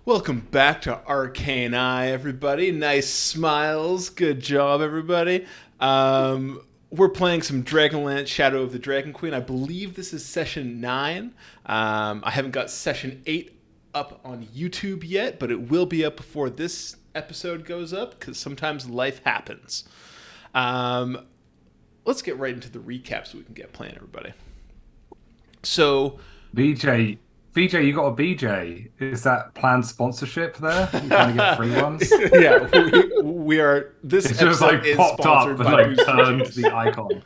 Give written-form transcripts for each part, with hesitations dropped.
Welcome back to Arcane Eye, everybody. Nice smiles. Good job, everybody. We're playing some Dragonlance Shadow of the Dragon Queen. I believe this is session 9. I haven't got session 8 up on YouTube yet, but it will be up before this episode goes up because sometimes life happens. Let's get right into the recap so we can get playing, everybody. So, VJ, VJ, you got a BJ. Is that planned sponsorship there? You kind of get free ones. yeah, we are. This It's just episode like is popped up sponsored and by like Booster turned Juice. the icon.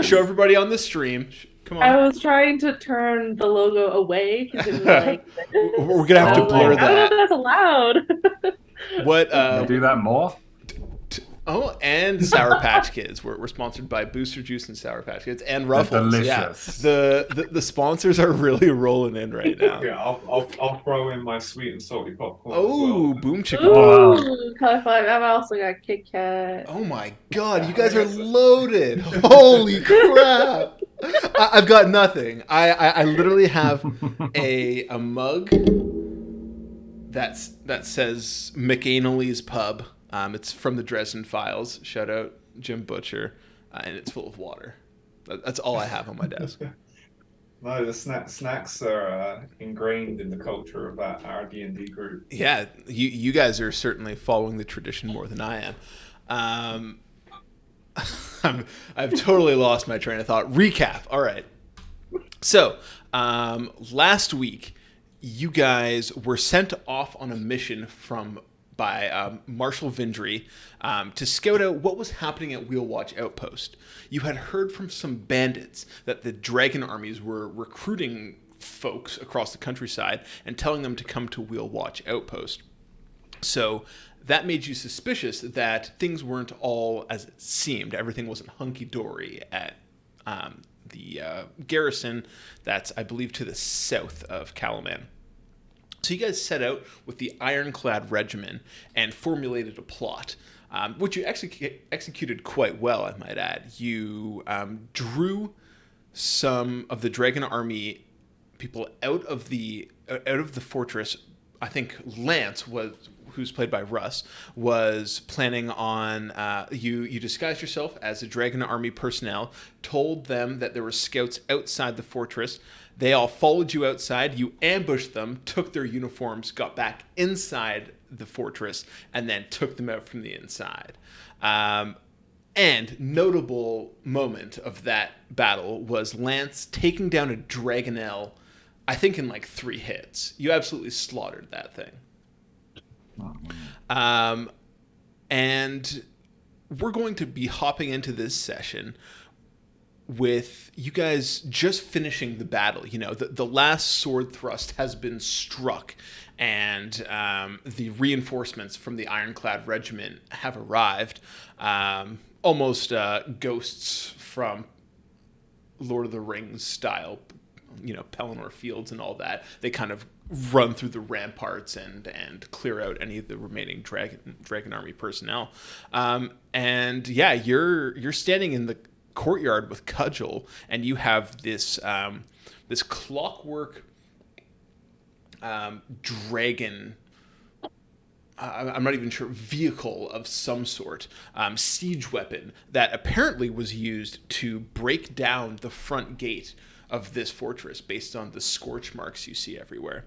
Show everybody on the stream. Come I on. was trying to turn the logo away because it was like. We're gonna have I to was blur like, I don't know if that. that's allowed. What? Can you do that more? Oh, and Sour Patch Kids. We're sponsored by Booster Juice and Sour Patch Kids and Ruffles. delicious. Yeah, the sponsors are really rolling in right now. Yeah, I'll throw in my sweet and salty popcorn as Oh, well. boom chicken. Wow. Ooh, color 5. I've also got Kit Kat. Oh my God, you guys are loaded! Holy crap! I've got nothing. I literally have a mug that says McAnally's Pub. It's from the Dresden Files. Shout out Jim Butcher, and it's full of water. That's all I have on my desk. No, the snacks are ingrained in the culture of our D&D group. Yeah, you guys are certainly following the tradition more than I am. I've totally lost my train of thought. Recap. All right. So, last week, you guys were sent off on a mission by Marshal Vindry to scout out what was happening at Wheel Watch Outpost. You had heard from some bandits that the dragon armies were recruiting folks across the countryside and telling them to come to Wheel Watch Outpost. So that made you suspicious that things weren't all as it seemed. Everything wasn't hunky-dory at the garrison that's, I believe, to the south of Calaman. So you guys set out with the Ironclad Regiment and formulated a plot, which you executed quite well, I might add. You drew some of the Dragon Army people out of the fortress. I think Lance who's played by Russ, was planning on you disguised yourself as a Dragon Army personnel, told them that there were scouts outside the fortress. They all followed you outside. You ambushed them, took their uniforms, got back inside the fortress, and then took them out from the inside. And notable moment of that battle was Lance taking down a Dragonel, I think in like 3 hits. You absolutely slaughtered that thing. And we're going to be hopping into this session with you guys just finishing the battle. You know, the last sword thrust has been struck, and the reinforcements from the Ironclad Regiment have arrived. Almost ghosts from Lord of the Rings style, you know, Pelennor Fields and all that. They kind of run through the ramparts and clear out any of the remaining Dragon Army personnel. And yeah, you're standing in the courtyard with Cudgel, and you have this this clockwork dragon. I'm not even sure, vehicle of some sort, siege weapon that apparently was used to break down the front gate of this fortress based on the scorch marks you see everywhere.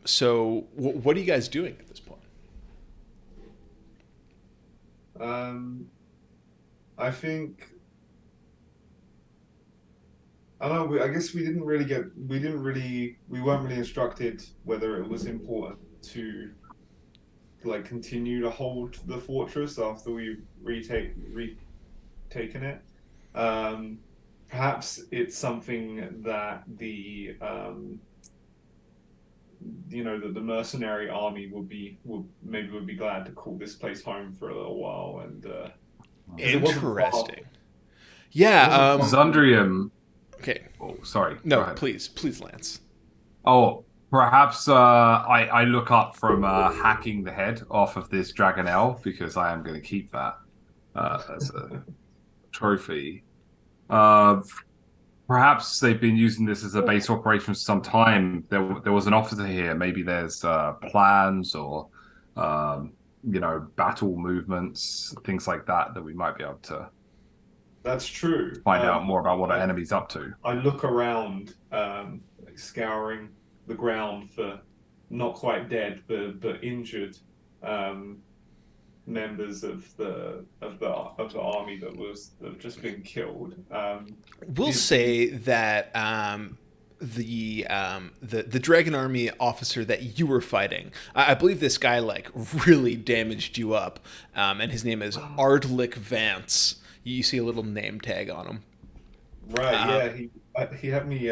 So what are you guys doing at this point? I think I don't know. I guess we weren't really instructed whether it was important to like continue to hold the fortress after we retaken it. Perhaps it's something that the that the mercenary army would be glad to call this place home for a little while, and Interesting. Yeah. Zundrium. Okay. Oh, sorry. Go No, ahead. please, Lance. Oh, perhaps I look up from hacking the head off of this Dragonel because I am going to keep that as a trophy. Uh, Perhaps they've been using this as a base operation for some time. There was an officer here. Maybe there's plans or, battle movements, things like that we might be able to That's true. find out more about what our enemy's up to. I look around, like scouring the ground for not quite dead but injured members of the army that have just been killed. We'll say that the Dragon Army officer that you were fighting, I believe this guy like really damaged you up, and his name is Ardlick Vance. You see a little name tag on him. Right. He had me.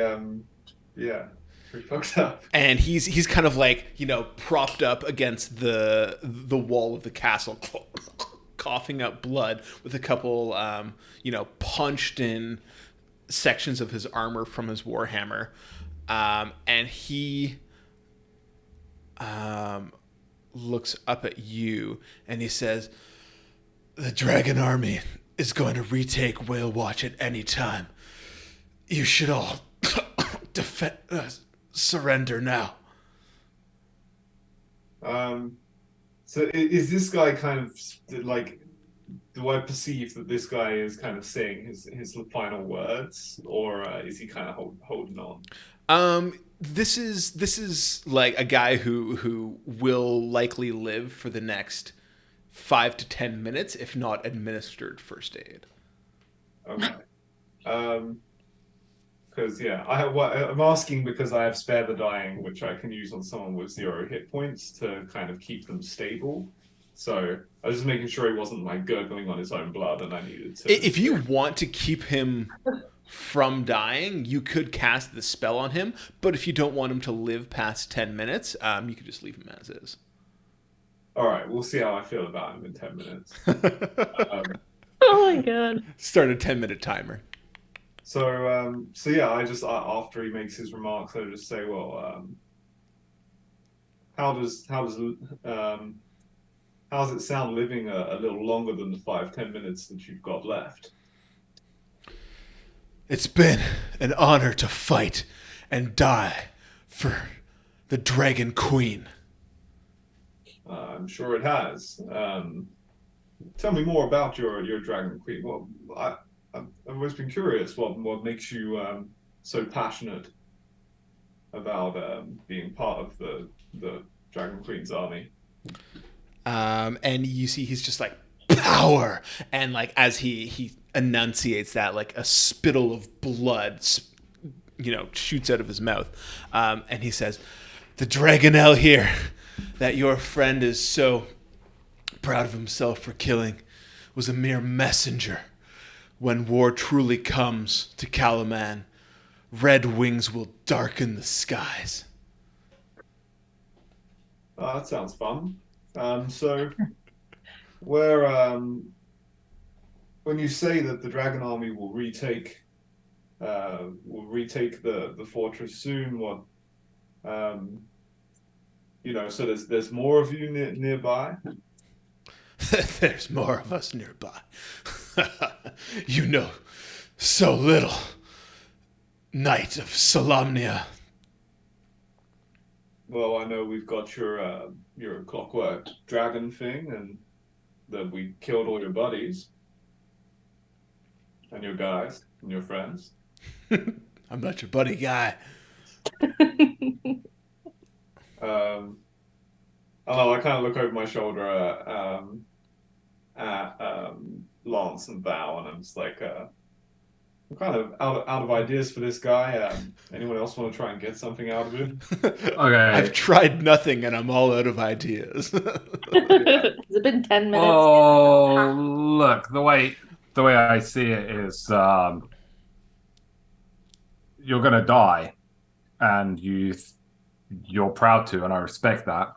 Yeah. Pretty fucked up. And he's kind of like, propped up against the wall of the castle, coughing up blood with a couple, punched in sections of his armor from his warhammer. And he looks up at you and he says, "The Dragon Army is going to retake Whale Watch at any time. You should all surrender now." So is this guy kind of like? Do I perceive that this guy is kind of saying his final words, or is he kind of holding on? This is like a guy who will likely live for the next 5 to 10 minutes, if not administered first aid. Okay. Because I'm asking because I have Spare the Dying, which I can use on someone with 0 hit points to kind of keep them stable. So I was just making sure he wasn't like gurgling on his own blood, and I needed to. If you want to keep him from dying, you could cast the spell on him. But if you don't want him to live past 10 minutes, you could just leave him as is. All right, we'll see how I feel about him in 10 minutes. Oh my god! Start a 10-minute timer. So yeah, I just after he makes his remarks, I just say, well, how does it sound living a little longer than the 5-10 minutes that you've got left? It's been an honor to fight and die for the Dragon Queen. I'm sure it has. Tell me more about your Dragon Queen. Well, I've always been curious. What makes you so passionate about being part of the Dragon Queen's army? And you see he's just like, power! And like as he enunciates that, like a spittle of blood shoots out of his mouth. And he says, "The Dragonel here that your friend is so proud of himself for killing was a mere messenger. When war truly comes to Calaman, red wings will darken the skies." That sounds fun. So, where when you say that the Dragon Army will retake the fortress soon, what so there's more of you nearby. There's more of us nearby. You know so little, Knight of Solamnia. Well, I know we've got your clockwork dragon thing, and that we killed all your buddies and your guys and your friends. I'm not your buddy guy. I kind of look over my shoulder at Lance and Val, and I'm just like, I'm kind of out of ideas for this guy. Anyone else want to try and get something out of him? Okay. I've tried nothing, and I'm all out of ideas. Has it been 10 minutes? Oh, look, the way I see it is, you're gonna die, and you're proud to, and I respect that.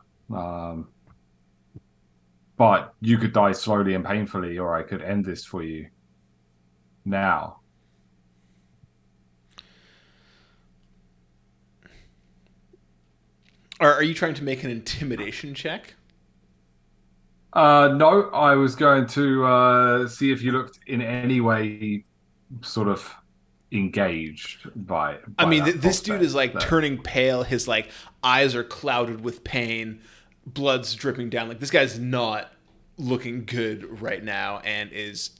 But you could die slowly and painfully, or I could end this for you now. Are you trying to make an intimidation check? No, I was going to see if you looked in any way sort of engaged by I mean, that this dude prospect, is like though. turning pale. His like eyes are clouded with pain. Blood's dripping down. Like this guy's not looking good right now, and it's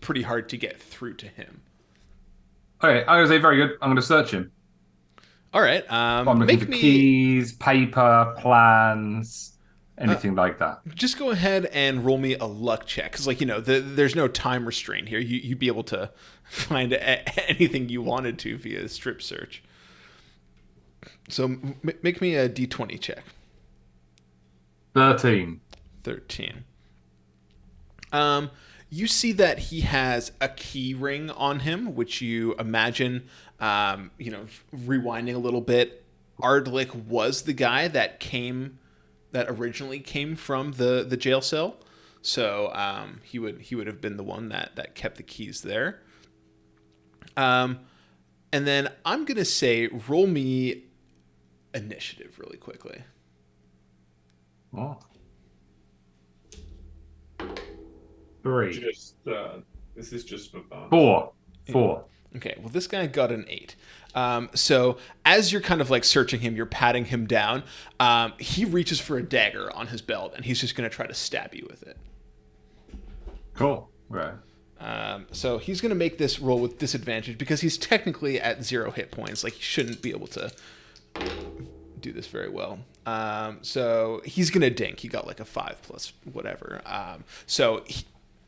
pretty hard to get through to him. Okay, I'm gonna say very good. I'm gonna search him. All right, I'm looking make for me keys, paper, plans, anything like that. just go ahead and roll me a luck check because, like, there's no time restraint here. You'd be able to find anything you wanted to via a strip search. So make me a d20 check. 13. 13. You see that he has a key ring on him, which you imagine, rewinding a little bit. Ardlick was the guy that originally came from the jail cell, so he would have been the one that kept the keys there. And then I'm gonna say, roll me initiative really quickly. Oh. 3. This is just for fun. 4. Okay, well, this guy got an 8. So as you're kind of like searching him, you're patting him down. He reaches for a dagger on his belt, and he's just going to try to stab you with it. Cool. Right. So he's going to make this roll with disadvantage because he's technically at 0 hit points. Like, he shouldn't be able to do this very well. So he's going to dink. He got like a 5 plus whatever.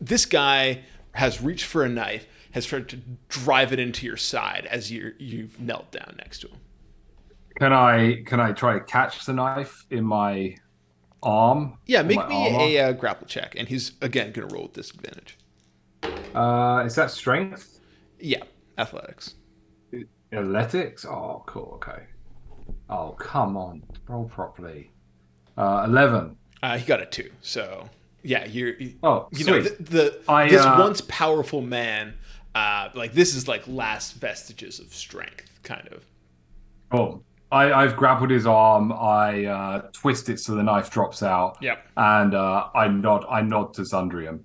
This guy has reached for a knife, has tried to drive it into your side as you've knelt down next to him. Can I try to catch the knife in my arm? Yeah, make me a grapple check, and he's again going to roll with disadvantage. Is that strength? Yeah, athletics. Athletics? Oh, cool. Okay. Oh, come on. Roll properly. 11. He got a 2. So yeah, this sweet. once powerful man, like this is like last vestiges of strength, kind of. Oh, I've grappled his arm. I twist it so the knife drops out. Yep. And I nod to Zundrium.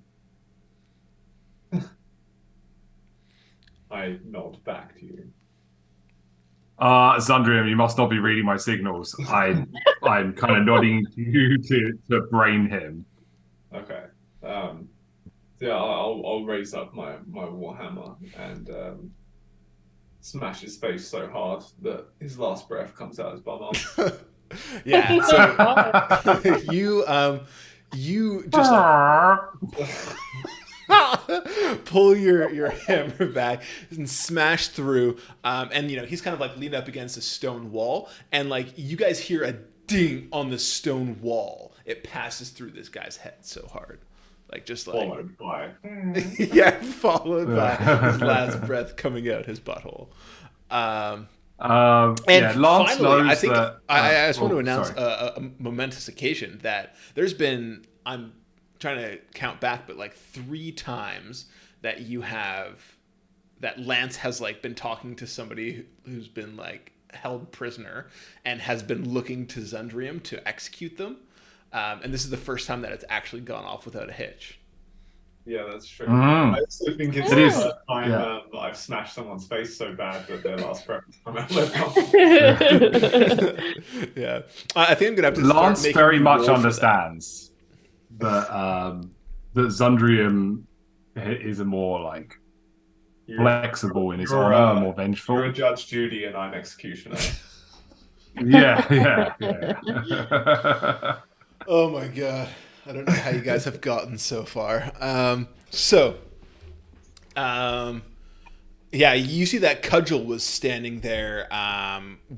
I nod back to you. Zundrium, you must not be reading my signals. I'm kind of nodding to you to brain him. Okay. Yeah, I'll raise up my warhammer and smash his face so hard that his last breath comes out his bum hole. Yeah. So you just pull your hammer back and smash through, and he's kind of like leaned up against a stone wall, and like you guys hear a ding on the stone wall. It passes through this guy's head so hard, like just like Followed by followed by his last breath coming out his butthole. And Lance finally, I think that, I just want to announce sorry. a momentous occasion that there's been. I'm trying to count back, but like 3 times that Lance has like been talking to somebody who's been like held prisoner and has been looking to Zundrium to execute them. And this is the first time that it's actually gone off without a hitch. Yeah, that's true. Mm. I also think it's It is, the first time yeah. that I've smashed someone's face so bad that their last breath has come out their mouth. Yeah, I think I'm gonna have to. Lance start very making much roll for understands that Zundrium is a more like flexible in his You're, honor, more vengeful. You're a Judge Judy and I'm executioner. Yeah. that. Oh my god, I don't know how you guys have gotten so far. Yeah, you see that Cudgel was standing there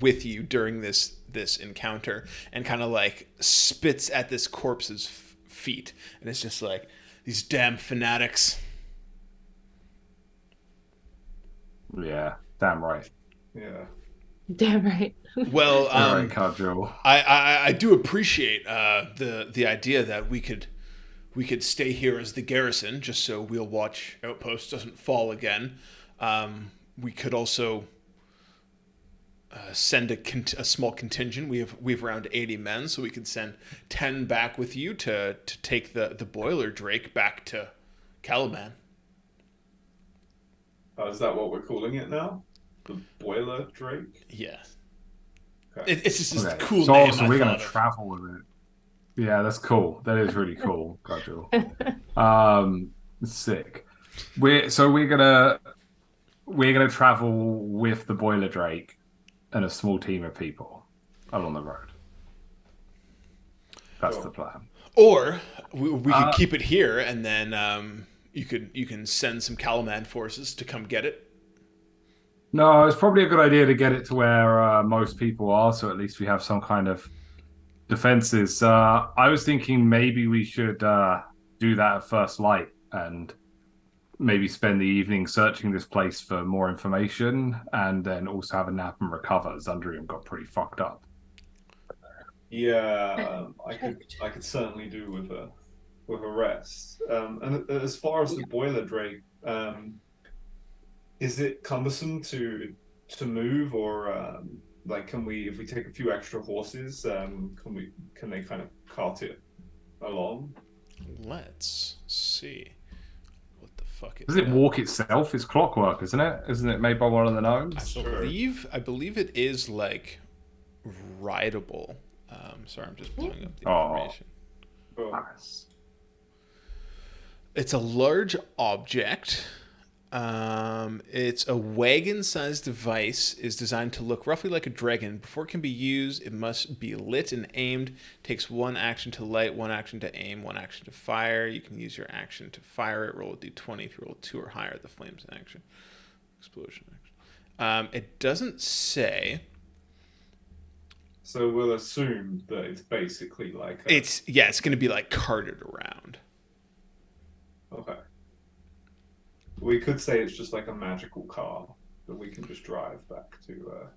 with you during this encounter and kind of like spits at this corpse's feet, and it's just like, these damn fanatics. Yeah, damn right. Yeah. Damn right. Well, Damn right, Cudgel. I do appreciate the idea that we could stay here as the garrison, just so Wheel Watch Outpost doesn't fall again. We could also send a small contingent. We have around 80 men, so we could send 10 back with you to take the boiler Drake back to Caliban. Is that what we're calling it now? The Boiler Drake. Yeah. Okay. It's just this Okay. cool So name. also I we're thought gonna of. travel with it. Yeah, that's cool. That is really cool, Gudgel. Sick. We're gonna travel with the Boiler Drake and a small team of people along the road. That's Cool. the plan. Or we could Uh, keep it here, and then you can send some Calaman forces to come get it. No, it's probably a good idea to get it to where most people are, so at least we have some kind of defenses. I was thinking maybe we should do that at first light and maybe spend the evening searching this place for more information, and then also have a nap and recover. Zundrium got pretty fucked up. Yeah, I could certainly do with a rest. And as far as the Boiler Drake, is it cumbersome to move, or like can we, if we take a few extra horses, can they kind of cart it along? Let's see. What the fuck Does it walk itself? It's clockwork, isn't it? Isn't it made by one of the gnomes? I believe it is like rideable. Sorry, I'm just pulling up the Oh. information. Cool. Nice. It's a large object. It's a wagon-sized device. Is designed to look roughly like a dragon. Before it can be used, it must be lit and aimed. Takes one action to light, one action to aim, one action to fire. You can use your action to fire it. Roll a d20. If you roll 2 or higher, the flames in action. Explosion action. It doesn't say. So we'll assume that it's basically like a, It's going to be like carted around. okay. We could say it's just like a magical car that we can just drive back to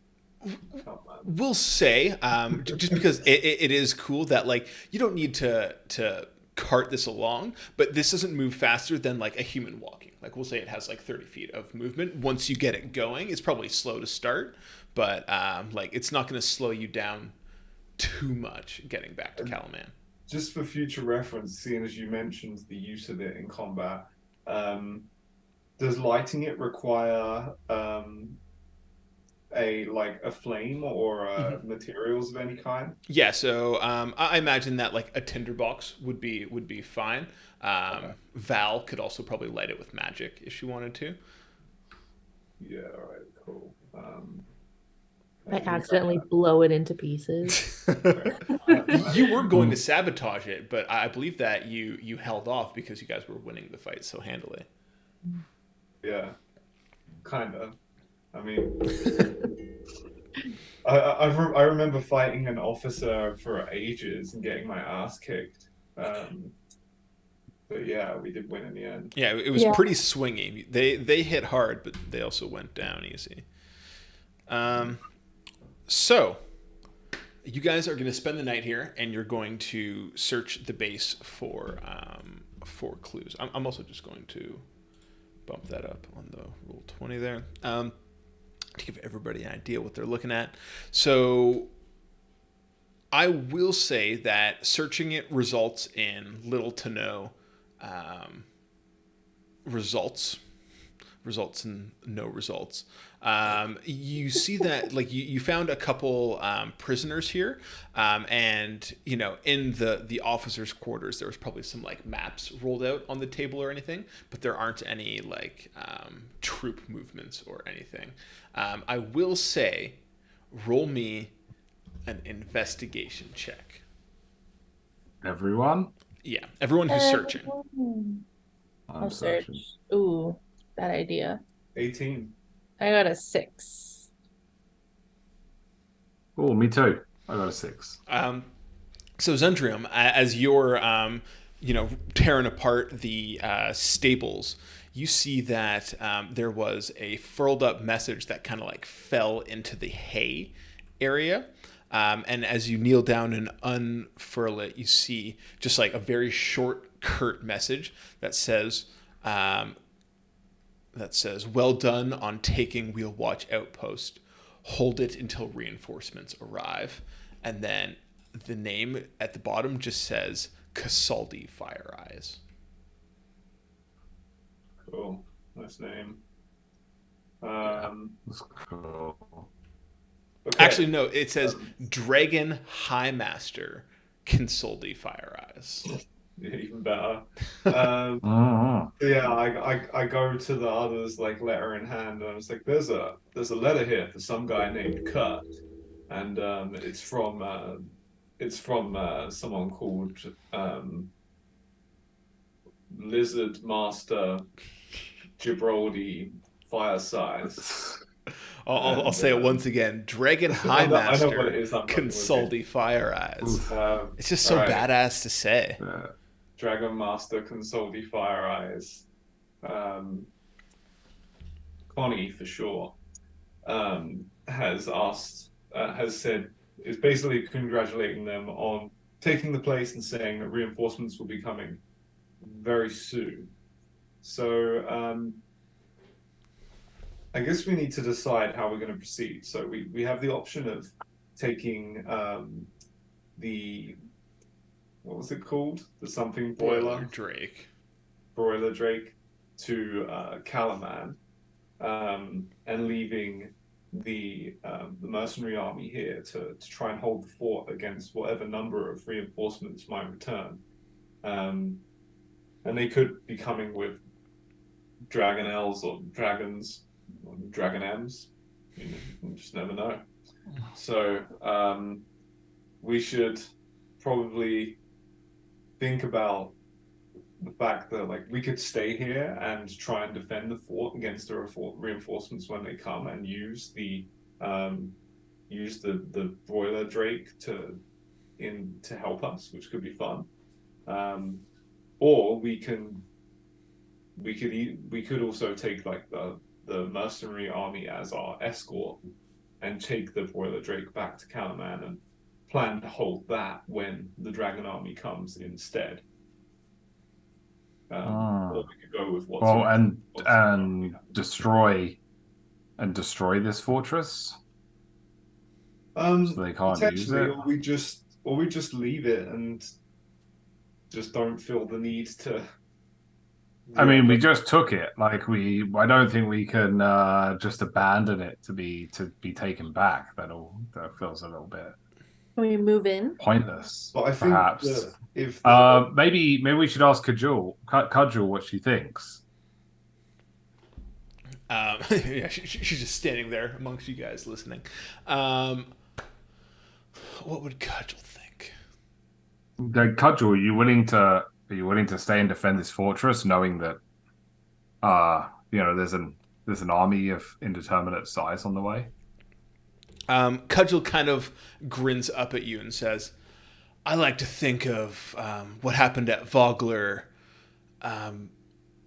Outland. We'll say, just because it is cool that like you don't need to cart this along, but this doesn't move faster than like a human walking. Like we'll say it has like 30 feet of movement. Once you get it going, it's probably slow to start, but like it's not going to slow you down too much getting back to Calaman. Just for future reference, seeing as you mentioned the use of it in combat, does lighting it require a flame or materials of any kind? Yeah, so I imagine that like a tinderbox would be fine. Okay. Val could also probably light it with magic if she wanted to. Yeah, all right, cool. I accidentally blow it into pieces. You were going to sabotage it, but I believe that you held off because you guys were winning the fight so handily. Yeah, kind of. I mean, I remember fighting an officer for ages and getting my ass kicked. But yeah, we did win in the end. Yeah, it was pretty swingy. They hit hard, but they also went down easy. So you guys are going to spend the night here, and you're going to search the base for clues. I'm also just going to bump that up on the roll 20 there to give everybody an idea what they're looking at. So I will say that searching it results in little to no results in no results. You see that like you found a couple prisoners here, and you know in the officers' quarters there was probably some like maps rolled out on the table or anything, but there aren't any like troop movements or anything. I will say, roll me an investigation check. Everyone? Yeah, everyone who's searching. I'm I'll search. searching. Ooh, bad idea. 18. I got a 6. Oh, me too. I got a 6. So Zendrium, as you're tearing apart the stables, you see that there was a furled up message that kind of like fell into the hay area. And as you kneel down and unfurl it, you see just like a very short, curt message that says, "Well done on taking Wheel Watch outpost. Hold it until reinforcements arrive." And then the name at the bottom just says Casaldi Fire Eyes. Cool. Nice name. That's cool. Okay. Actually, no. It says Dragon High Master Kinsoldi Fire Eyes. Even better. Mhm. Yeah, I go to the others like letter in hand, and I was like, there's a letter here for some guy named Kurt, and it's from someone called Lizard Master Gibraldi Fireside. I'll say it once again. Dragon High I know what Master it is I'm fucking with Kinsoldi Fire Eyes. It's just so all right. badass to say. Yeah. Dragon Master Consoldi Fire Eyes. Connie for sure has said is basically congratulating them on taking the place and saying that reinforcements will be coming very soon. So I guess we need to decide how we're going to proceed. So we have the option of taking the what was it called? The something boiler Drake. broiler Drake to Calaman, and leaving the mercenary army here to try and hold the fort against whatever number of reinforcements might return. And they could be coming with Dragonels or dragons, or Dragon M's. You just never know. So we should probably think about the fact that like we could stay here and try and defend the fort against the reinforcements when they come, and use the broiler Drake to help us, which could be fun. Or we could also take like the mercenary army as our escort and take the broiler Drake back to Calaman and plan to hold that when the dragon army comes instead. Or we could go with what's and destroy this fortress. So they can't use it. Or we just leave it and just don't feel the need to. I mean, we just took it. Like I don't think we can just abandon it to be taken back. That feels a little bit Can we move in? pointless. But I think perhaps if maybe we should ask Cudgel what she thinks. Yeah, she's just standing there amongst you guys listening. What would Cudgel think? Cudgel, are you willing to stay and defend this fortress, knowing that there's an army of indeterminate size on the way? Cudgel kind of grins up at you and says, I like to think of what happened at Vogler.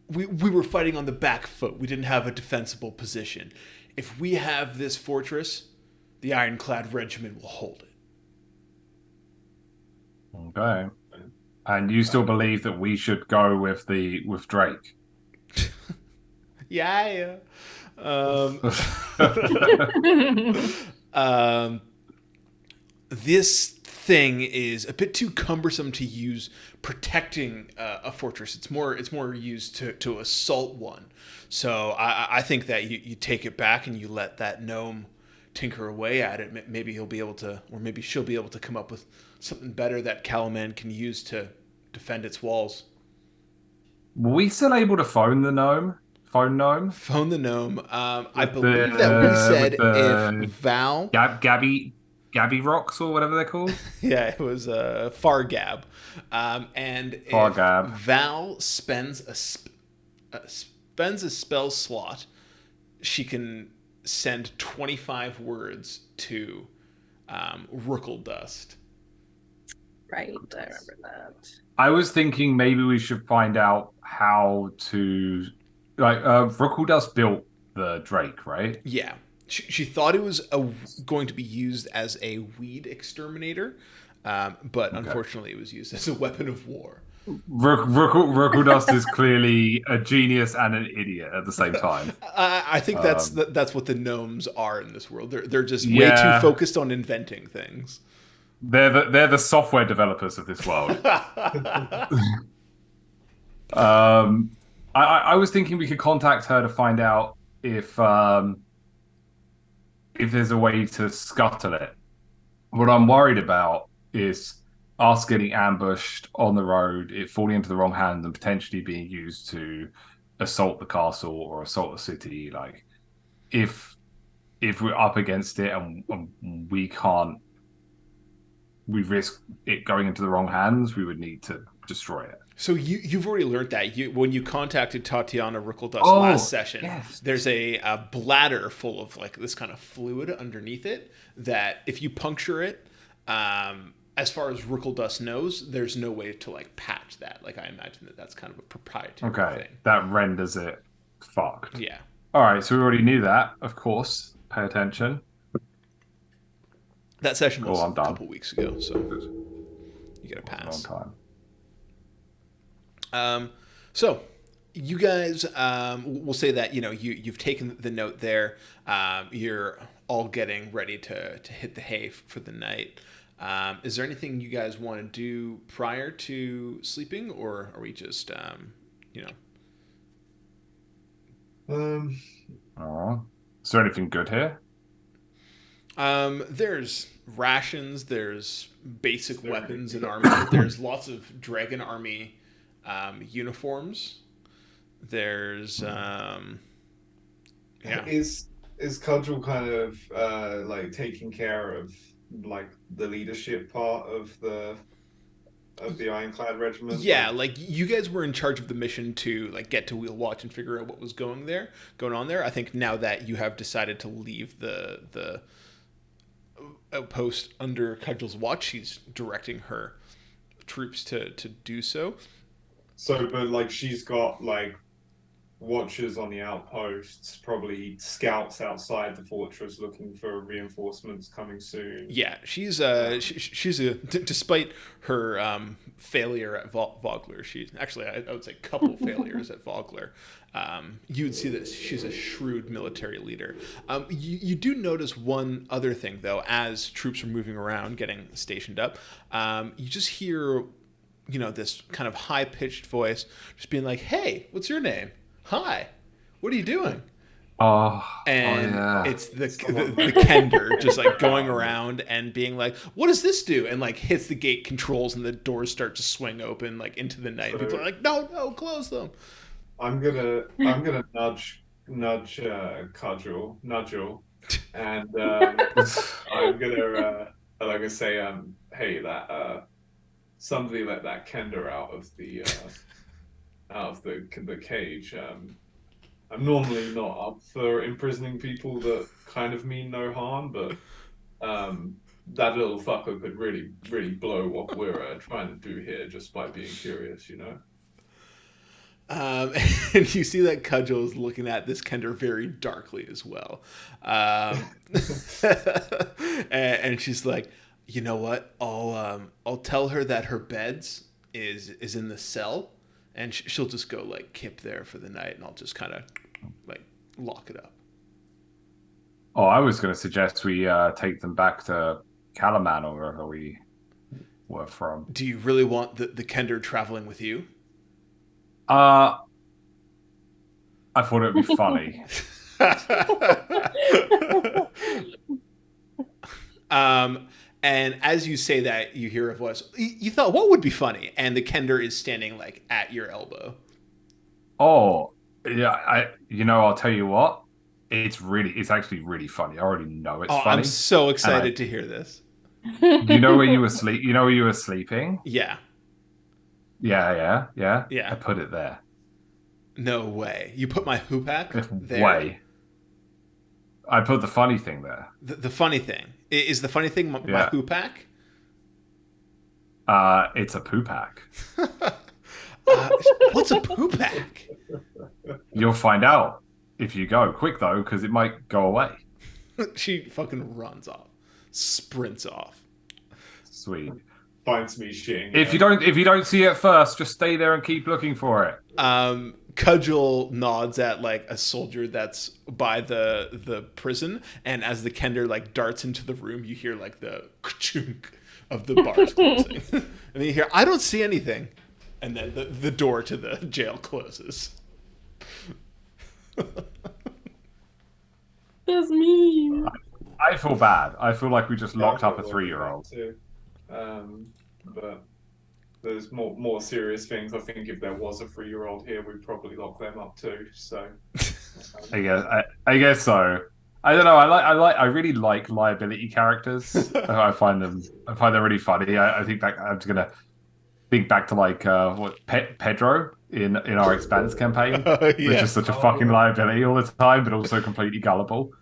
We were fighting on the back foot. We didn't have a defensible position. If we have this fortress, the Ironclad Regiment will hold it. Okay. And you still believe that we should go with Drake? Yeah. This thing is a bit too cumbersome to use protecting a fortress. It's more used to assault one. So I think that you take it back and you let that gnome tinker away at it. Maybe he'll be able to, or maybe she'll be able to come up with something better that Calaman can use to defend its walls. Were we still able to phone the gnome? Phone the gnome? I believe that we said if Val... Gabby rocks or whatever they're called? Yeah, it was Fargab. And Fargab. If Val spends a spell slot, she can send 25 words to Rookle Dust. Right, I remember that. I was thinking maybe we should find out how to... Rookle Dust built the Drake, right? Yeah. She thought it was going to be used as a weed exterminator, but unfortunately it was used as a weapon of war. Rookle Dust is clearly a genius and an idiot at the same time. I think that's what the gnomes are in this world. They're just way too focused on inventing things. They're the software developers of this world. I was thinking we could contact her to find out if there's a way to scuttle it. What I'm worried about is us getting ambushed on the road, it falling into the wrong hands, and potentially being used to assault the castle or assault the city. Like, if we're up against it and we can't, we risk it going into the wrong hands, we would need to destroy it. So you've already learned that when you contacted Tatiana Rickeldust last session. Yes. There's a bladder full of like this kind of fluid underneath it that if you puncture it, as far as Rickeldust knows, there's no way to like patch that. Like I imagine that's kind of a proprietary thing. That renders it fucked. Yeah. All right, so we already knew that. Of course, pay attention. That session was I'm a done. couple weeks ago, so you get a pass. Long time. So you guys, we'll say that, you've taken the note there. You're all getting ready to hit the hay for the night. Is there anything you guys want to do prior to sleeping, or are we just, Is there anything good here? There's rations, there's basic weapons and armor, there's lots of Dragon Army uniforms. There's Is Cudgel kind of like taking care of like the leadership part of the Ironclad Regiment? Yeah, like you guys were in charge of the mission to like get to Wheel Watch and figure out what was going on there. I think now that you have decided to leave the outpost under Cudgel's watch, she's directing her troops to do so. So, but like she's got like watchers on the outposts, probably scouts outside the fortress looking for reinforcements coming soon. Yeah, she's despite her failure at Vogler, she's actually I would say couple failures at Vogler. You would see that she's a shrewd military leader. You do notice one other thing though, as troops are moving around, getting stationed up. You just hear, this kind of high-pitched voice just being like, "Hey, what's your name? Hi, what are you doing?" It's the Kender just like going around and being like, "What does this do?" And like hits the gate controls and the doors start to swing open like into the night. People are like, "No, close them." I'm gonna nudge Cudgel, and I'm gonna say, hey, that somebody let that Kender out of the cage. I'm normally not up for imprisoning people that kind of mean no harm, but that little fucker could really, really blow what we're trying to do here just by being curious, And you see that Cudgel is looking at this Kender very darkly as well. And she's like, "You know what? I'll tell her that her beds is in the cell, and she'll just go like camp there for the night, and I'll just kind of like lock it up." Oh, I was going to suggest we take them back to Kalaman or wherever we were from. Do you really want the Kender traveling with you? I thought it would be funny. And as you say that, you hear a voice. You thought, what would be funny? And the Kender is standing like at your elbow. Oh, yeah. I'll tell you what. It's actually really funny. I already know it's funny. I'm so excited to hear this. You know where you were sleeping? Yeah. Yeah. Yeah. I put it there. No way. You put my hoopak there? Way. I put the funny thing there. The funny thing. Is the funny thing my hoopak? It's a poopak. What's a poopak? You'll find out if you go. Quick, though, because it might go away. She fucking runs off. Sprints off. Sweet. Finds me shitting. If you don't see it first, just stay there and keep looking for it. Cudgel nods at like a soldier that's by the prison, and as the Kender like darts into the room, you hear like the ka-chunk of the bars closing. And then you hear, "I don't see anything," and then the door to the jail closes. That's mean. I feel bad. I feel like we just Yeah, locked I up a feel like 3-year-old. that too. But there's more serious things. I think if there was a 3-year-old here, we'd probably lock them up too. So I guess so. I don't know. I really like liability characters. I find them really funny. I think back. I'm just gonna think back to like Pedro in our Expanse campaign was Yeah. just such a fucking liability all the time, but also completely gullible.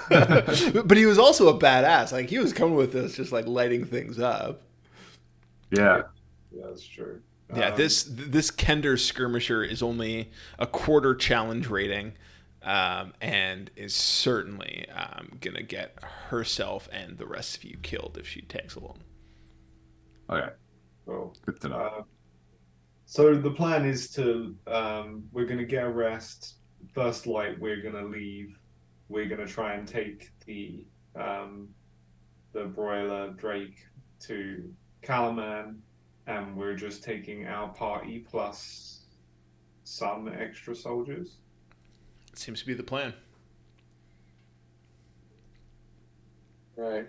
But he was also a badass. Like he was coming with this, just like lighting things up. Yeah. yeah, that's true. Yeah, this Kender skirmisher is only a quarter challenge rating, and is certainly gonna get herself and the rest of you killed if she tags along. Okay. Well, Good to know. so the plan is to we're gonna get a rest. First light, we're gonna leave. We're gonna try and take the broiler Drake to Calaman, and we're just taking our party plus some extra soldiers. Seems to be the plan. Right.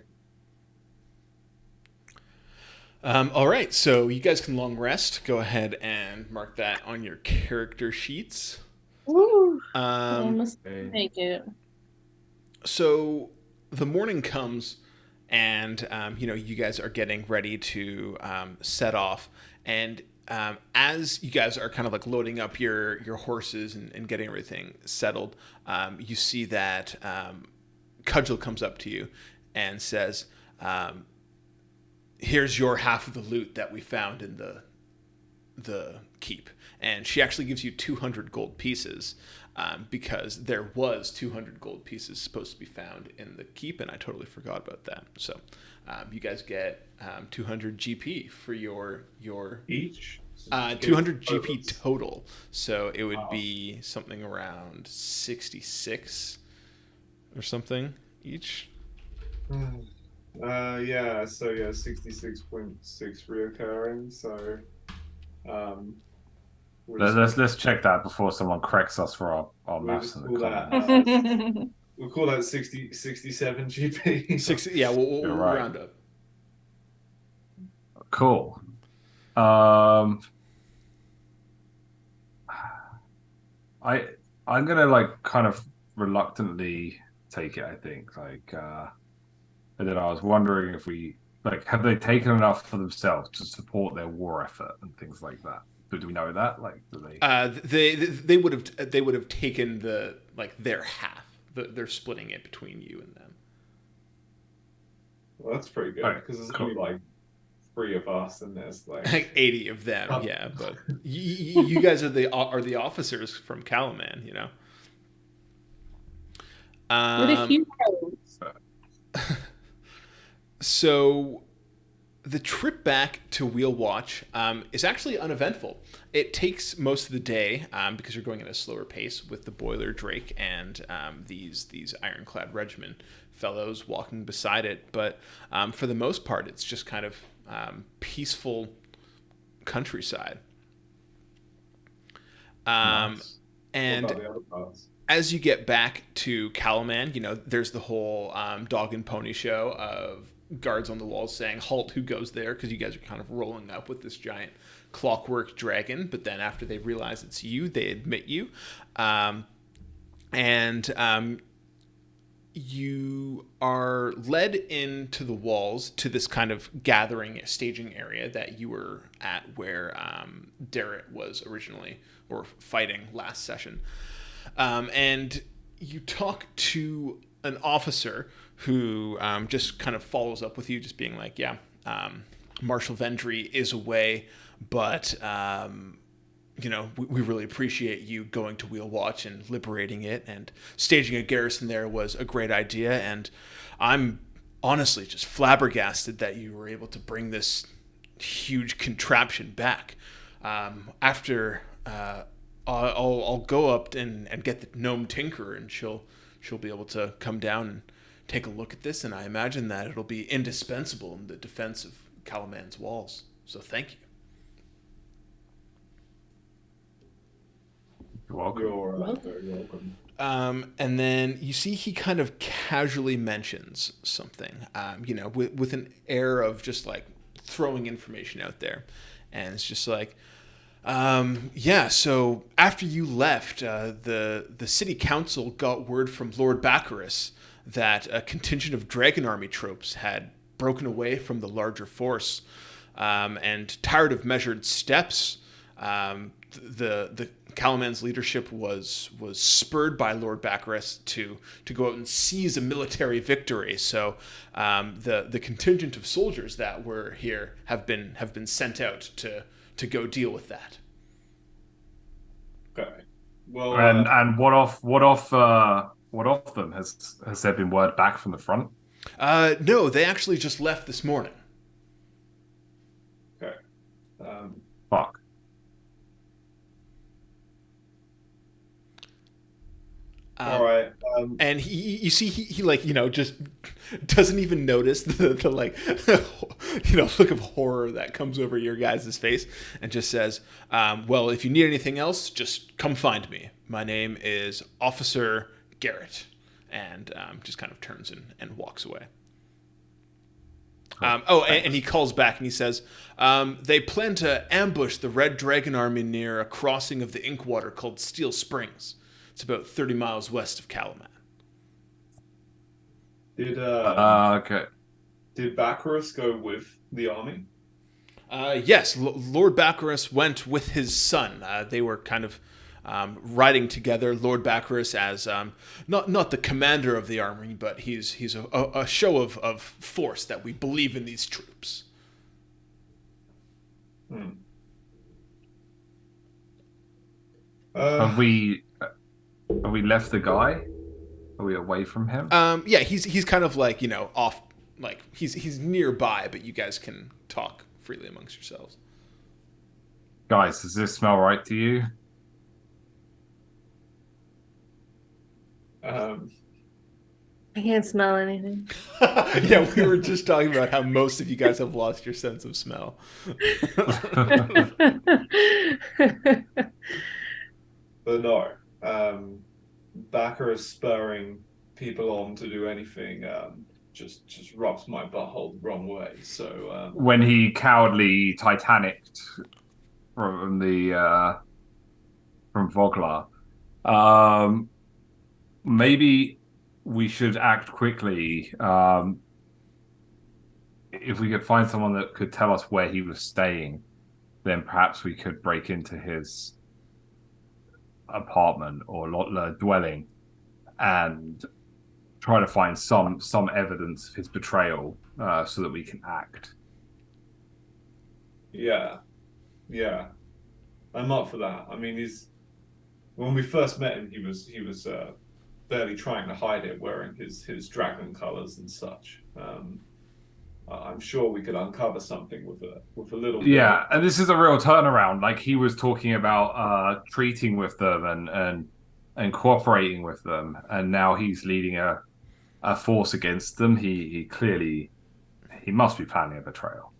All right, so you guys can long rest. Go ahead and mark that on your character sheets. Woo. Um, Almost make it. so the morning comes, and you guys are getting ready to set off, and as you guys are kind of like loading up your horses and getting everything settled, you see that Cudgel comes up to you and says, here's your half of the loot that we found in the keep. And she actually gives you 200 gold pieces, because there was 200 gold pieces supposed to be found in the keep, and I totally forgot about that. So you guys get 200 GP for your Each? 200 GP total. So it would be something around 66 or something each. Yeah, so yeah, 66.6 reoccurring. So Let's check that before someone corrects us for our we'll maths just in the call that comments. we'll call that 67 GP. 60, yeah, we'll right. round up. Cool. I'm gonna like kind of reluctantly take it. I think and then I was wondering if we have they taken enough for themselves to support their war effort and things like that. Do we know that? Like, do they? They would have taken their half. They're splitting it between you and them. Well, that's pretty good Alright, because there's cool. only like 3 of us, and there's Like 80 of them, yeah. But you guys are the officers from Calaman, you know. We're the heroes. So the trip back to Wheel Watch is actually uneventful. It takes most of the day because you're going at a slower pace with the Boiler Drake and these Ironclad Regiment fellows walking beside it. But for the most part, it's just kind of peaceful countryside. Nice. And what about the other parts? as you get back to Calaman, there's the whole dog and pony show of guards on the walls saying, "Halt, who goes there?" Because you guys are kind of rolling up with this giant clockwork dragon. But then after they realize it's you, they admit you. You are led into the walls to this kind of staging area that you were at where Darrett was originally, or fighting last session. And you talk to an officer who just kind of follows up with you, just being like, yeah, Marshal Vendry is away, but we really appreciate you going to Wheel Watch and liberating it, and staging a garrison there was a great idea, and I'm honestly just flabbergasted that you were able to bring this huge contraption back. After I'll go up and get the gnome tinkerer, and she'll be able to come down and take a look at this, and I imagine that it'll be indispensable in the defense of Calaman's walls. So thank you. You're welcome. You're very welcome. And then you see he kind of casually mentions something, with an air of just like throwing information out there. And it's just like, so after you left, the city council got word from Lord Baccharis that a contingent of Dragon Army troops had broken away from the larger force, and tired of measured steps, the Calaman's leadership was spurred by Lord Baccharis to go out and seize a military victory. So the contingent of soldiers that were here have been sent out to go deal with that. Okay. Well, And what of them? Has there been word back from the front? No, they actually just left this morning. okay. Fuck. All right. And you see, he like, just doesn't even notice the like, look of horror that comes over your guys' face, and just says, well, if you need anything else, just come find me. My name is Officer Garrett. And just kind of turns and walks away. And he calls back and he says, they plan to ambush the Red Dragon Army near a crossing of the Inkwater called Steel Springs. It's about 30 miles west of Calaman. Okay. Did Baccharis go with the army? Yes, Lord Baccharis went with his son. They were kind of riding together. Lord Baccharis as not the commander of the army, but he's a show of force that we believe in these troops. Have we left the guy? Are we away from him? Yeah, he's kind of like, off, like he's nearby, but you guys can talk freely amongst yourselves. Guys, does this smell right to you? I can't smell anything. Yeah, we were just talking about how most of you guys have lost your sense of smell. But no. Baccharis spurring people on to do anything just rubs my butthole the wrong way. So When he cowardly Titanicked from from Voglar, maybe we should act quickly. If we could find someone that could tell us where he was staying, then perhaps we could break into his apartment or dwelling and try to find some evidence of his betrayal, so that we can act. yeah, I'm up for that. I mean, when we first met him, he was barely trying to hide it, wearing his dragon colors and such. I'm sure we could uncover something with a little bit. Yeah, and this is a real turnaround. Like, he was talking about treating with them and cooperating with them, and now he's leading a force against them. He clearly must be planning a betrayal.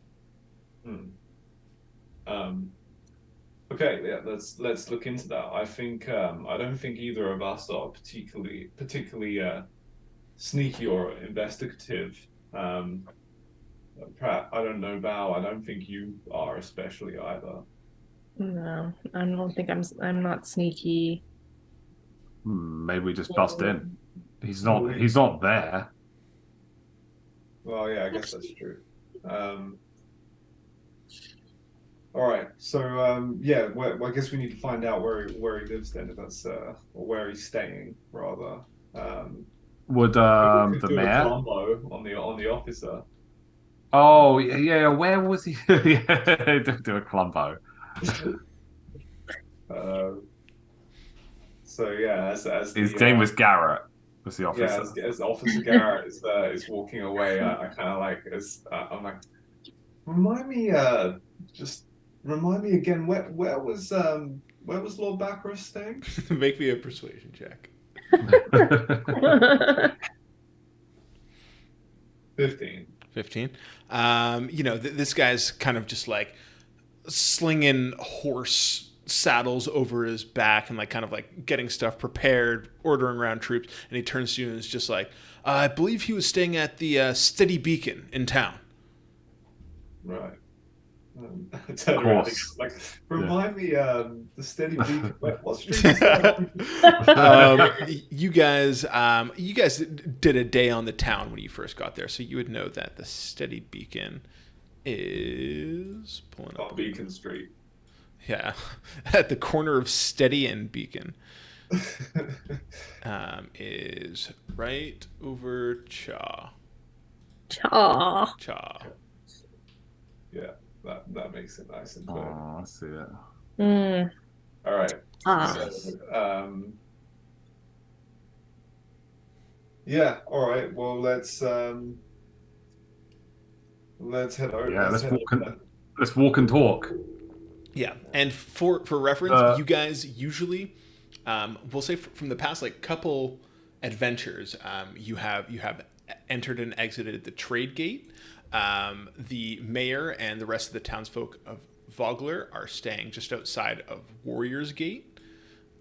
Okay, yeah, let's look into that. I think I don't think either of us are particularly sneaky or investigative. Perhaps, I don't know, Val. I don't think you are especially either. No, I don't think I'm not sneaky. Maybe we just bust in. He's not there. Well, yeah, I guess that's true. All right, so I guess we need to find out where he lives then, if that's or where he's staying rather. Would Maybe we could the do a mayor? combo on the officer. Oh yeah, where was he? Yeah, do a Columbo. So yeah, as His name was Garrett. Was the yeah, officer? as Officer Garrett is walking away, I kind of like I'm like, remind me again, where was Lord Baccharis staying? Make me a persuasion check. 15. 15. This guy's kind of just like slinging horse saddles over his back and like kind of like getting stuff prepared, ordering around troops, and he turns to you and is just like, I believe he was staying at the Steady Beacon in town. Right. Turn Of around course. and, like, remind me, the Steady Beacon. What street is that? You guys did a day on the town when you first got there, so you would know that the Steady Beacon is pulling up. Beacon Street. Yeah, at the corner of Steady and Beacon. Is right over Cha. Yeah, that makes it nice and clear. Oh, I see it. All right. So, yeah. All right. Well, let's head over. Yeah, let's let's walk and talk. Yeah, and for reference, you guys usually, we'll say from the past like couple adventures, you have entered and exited the trade gate. The mayor and the rest of the townsfolk of Vogler are staying just outside of Warrior's Gate.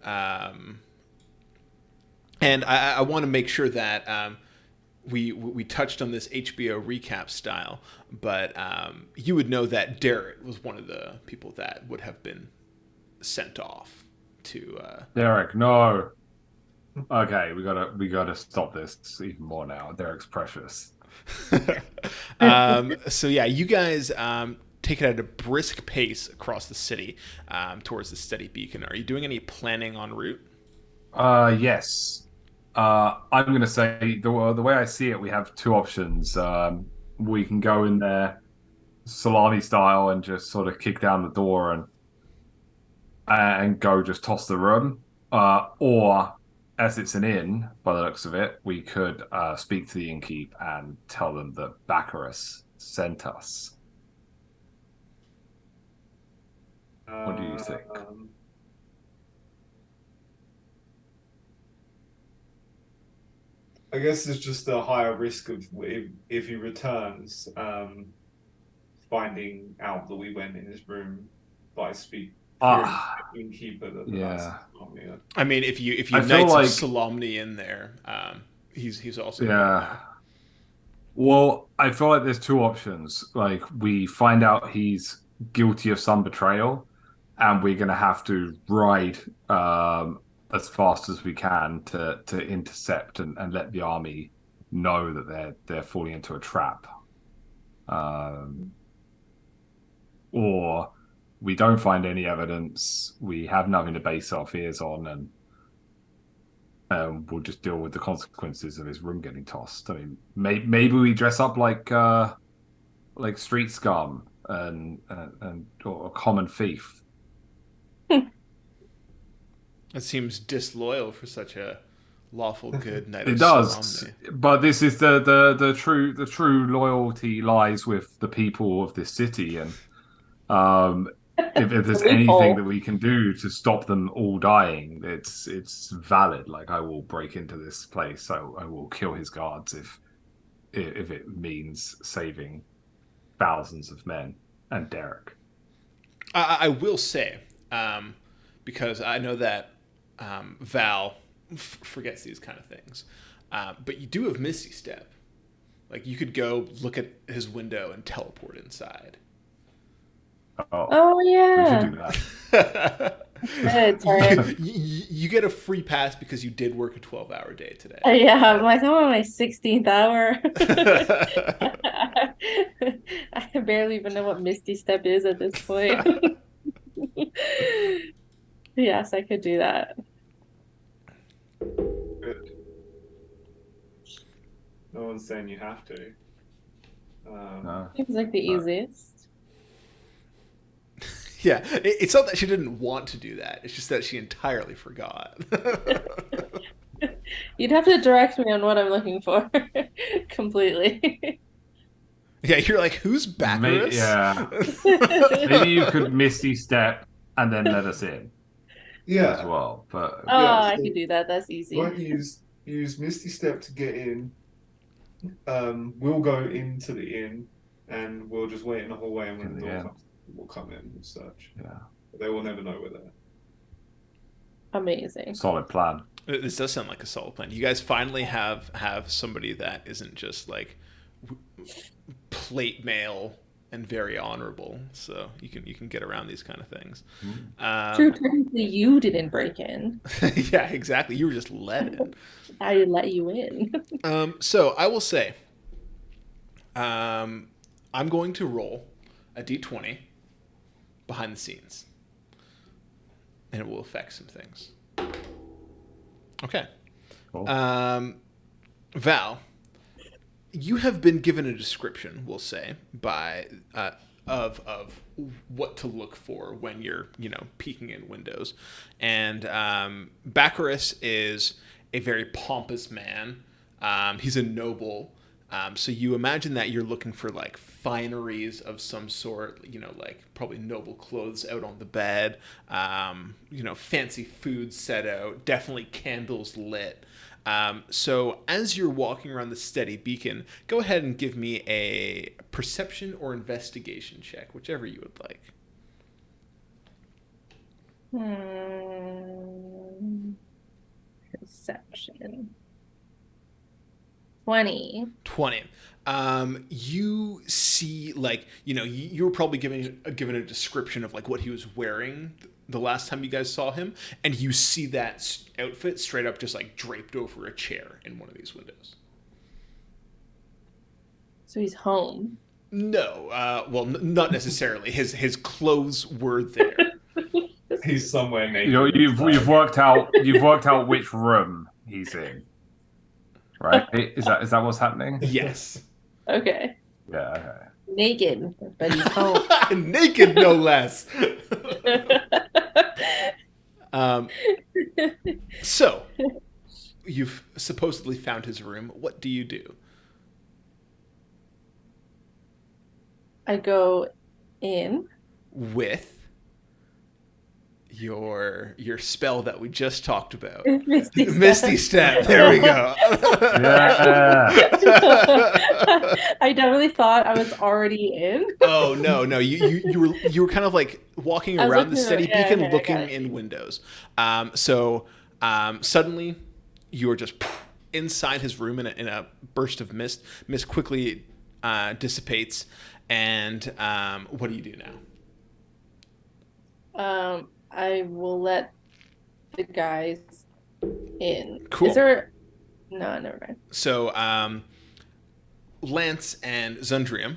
And I want to make sure that we touched on this HBO recap style, but you would know that Derek was one of the people that would have been sent off to. Derek, no. Okay, we gotta stop this even more now. Derek's precious. So yeah, you guys take it at a brisk pace across the city towards the Steady Beacon. Are you doing any planning en route? Yes. I'm going to say the way I see it, we have two options. We can go in there salami style and just sort of kick down the door and go just toss the room. Or as it's an inn, by the looks of it, we could speak to the innkeep and tell them that Bacchus sent us. What do you think? I guess there's just a higher risk of if he returns, finding out that we went in his room by innkeeper. Yeah. I mean, if you I knight feel some Solamni in there, he's also yeah. Well, I feel like there's two options. Like we find out he's guilty of some betrayal, and we're gonna have to ride as fast as we can to intercept and let the army know that they're falling into a trap. Or we don't find any evidence, we have nothing to base our fears on, and we'll just deal with the consequences of his room getting tossed. I mean, maybe we dress up like street scum and or a common thief. It seems disloyal for such a lawful good knight. It does, but this is the true loyalty lies with the people of this city, and if there's anything that we can do to stop them all dying, it's valid. Like I will break into this place, I will kill his guards if it means saving thousands of men and Derek. I will say, because I know that Val forgets these kind of things, but you do have Misty Step. Like you could go look at his window and teleport inside. Oh yeah. We should do that. Good, sorry. You get a free pass because you did work a 12-hour day today. Yeah, I'm like, I'm on my 16th hour. I barely even know what Misty Step is at this point. Yes, I could do that. Good. No one's saying you have to. No. Seems like the easiest. Yeah, it's not that she didn't want to do that. It's just that she entirely forgot. You'd have to direct me on what I'm looking for completely. Yeah, you're like, who's Bacchus? Maybe you could Misty Step and then let us in. Yeah. As well, but Oh, Yeah, I so can do that. That's easy. won't use Misty Step to get in. We'll go into the inn, and we'll just wait in the hallway, and when the door comes, we'll come in and search. yeah. They will never know we're there. Amazing. Solid plan. This does sound like a solid plan. You guys finally have somebody that isn't just like plate mail and very honorable, so you can get around these kind of things. True, technically you didn't break in. Yeah, exactly. You were just let in. I let you in. So I will say, I'm going to roll a d20 behind the scenes, and it will affect some things. Okay. Cool. Val, you have been given a description, we'll say, by of what to look for when you're, peeking in windows. And Baccharis is a very pompous man. He's a noble. So you imagine that you're looking for like fineries of some sort, like probably noble clothes out on the bed, fancy food set out, definitely candles lit. So as you're walking around the steady beacon, go ahead and give me a perception or investigation check, whichever you would like. Perception. 20. You see, you were probably given a description of like what he was wearing the last time you guys saw him, and you see that outfit straight up just like draped over a chair in one of these windows. So he's home. No, not necessarily. His clothes were there. He's somewhere naked. You've worked out which room he's in, right? Is that what's happening? Yes. Okay. Yeah. Okay. Naked, but he's home. Naked, no less. So, you've supposedly found his room. What do you do? I go in. With your spell that we just talked about. Misty Step. There we go. Yeah. I definitely thought I was already in. Oh no. You were kind of like walking around the steady beacon, looking in windows. Suddenly you are just inside his room in a burst of mist. Mist quickly dissipates, and what do you do now? I will let the guys in. Cool. Is there... No, never mind. So, Lance and Zundrium,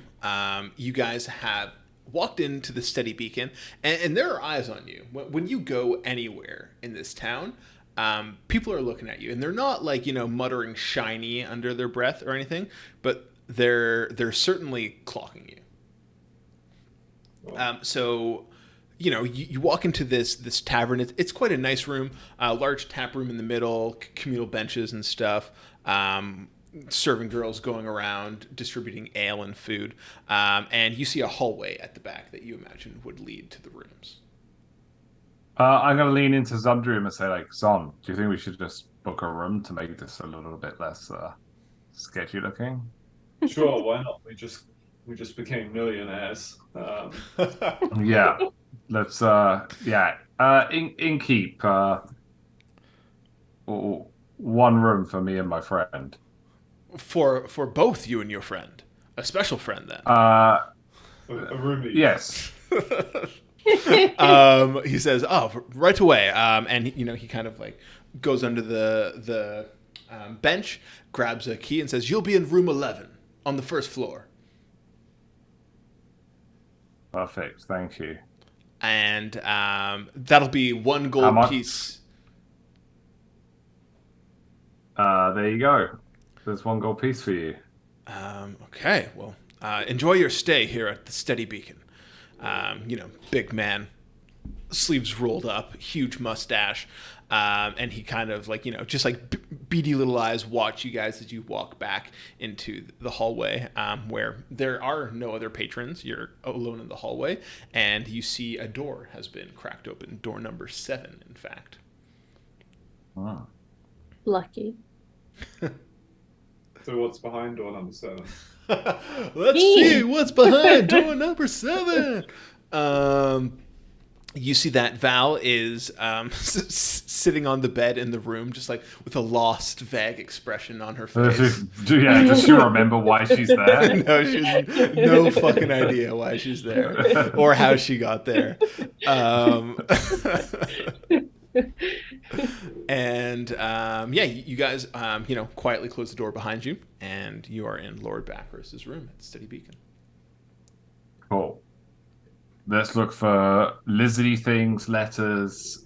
you guys have walked into the steady beacon, and there are eyes on you. When you go anywhere in this town, people are looking at you, and they're not like, muttering shiny under their breath or anything, but they're certainly clocking you. So, you walk into this tavern. It's quite a nice room, large tap room in the middle, communal benches and stuff, serving girls going around distributing ale and food, and you see a hallway at the back that you imagine would lead to the rooms. I'm going to lean into Zundrium and say, like, Zon, do you think we should just book a room to make this a little bit less sketchy looking? Sure, why not? We just became millionaires. Yeah. Let's keep one room for me and my friend. For both you and your friend, a special friend then. A roomie. Yes. He says, "Oh, right away." And he kind of like goes under the bench, grabs a key, and says, "You'll be in room 11 on the first floor." Perfect. Thank you. And that'll be one gold piece. There you go. There's one gold piece for you. Okay, well, enjoy your stay here at the Steady Beacon. Big man, sleeves rolled up, huge mustache, and he kind of like, just like beady little eyes watch you guys as you walk back into the hallway, where there are no other patrons. You're alone in the hallway, and you see a door has been cracked open. Door number 7, in fact. Oh. Lucky. So what's behind door number 7? Let's see what's behind door number 7. you see that Val is sitting on the bed in the room, just like with a lost, vague expression on her face. Does she remember why she's there? No, she has no fucking idea why she's there or how she got there. And yeah, you guys, quietly close the door behind you, and you are in Lord Backrost's room at Steady Beacon. Cool. Let's look for lizardy things, letters,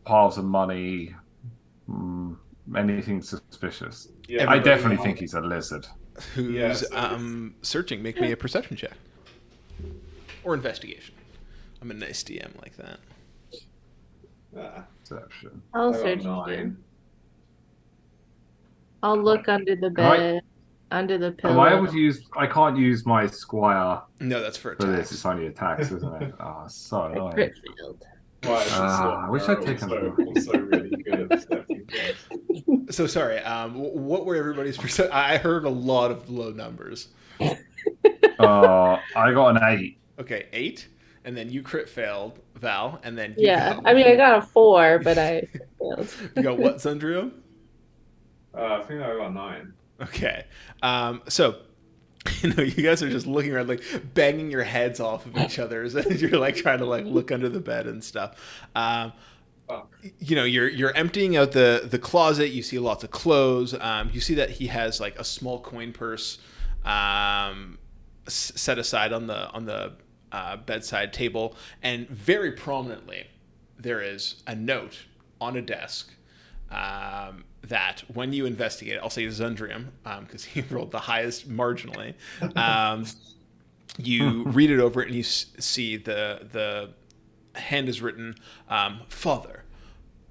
piles of money, anything suspicious. Yeah, I definitely think he's a lizard. Who's searching? Make me a perception check or investigation. I'm a nice DM like that. Perception. I'll I got search 9. again. I'll look under the bed, under the pillow. Am I able to use? I can't use my squire No, that's for for this. attacks. It's only attacks, isn't it? Oh, so I annoying. crit failed. Right, I wish I'd taken also really good at perception checks. So sorry. What were everybody's percent? I heard a lot of low numbers. I got an 8. Okay, 8, and then you crit failed, Val, and then Yeah, I mean, I got a 4, but I failed. You got what, Zundrio? I think I got 9. Okay. So, you guys are just looking around, like banging your heads off of each other as you're like trying to like look under the bed and stuff. You're emptying out the closet. You see lots of clothes. You see that he has like a small coin purse set aside on the bedside table, and very prominently there is a note on a desk. That when you investigate, I'll say Zundrium, because he rolled the highest marginally. You read it over and you see the hand is written, Father,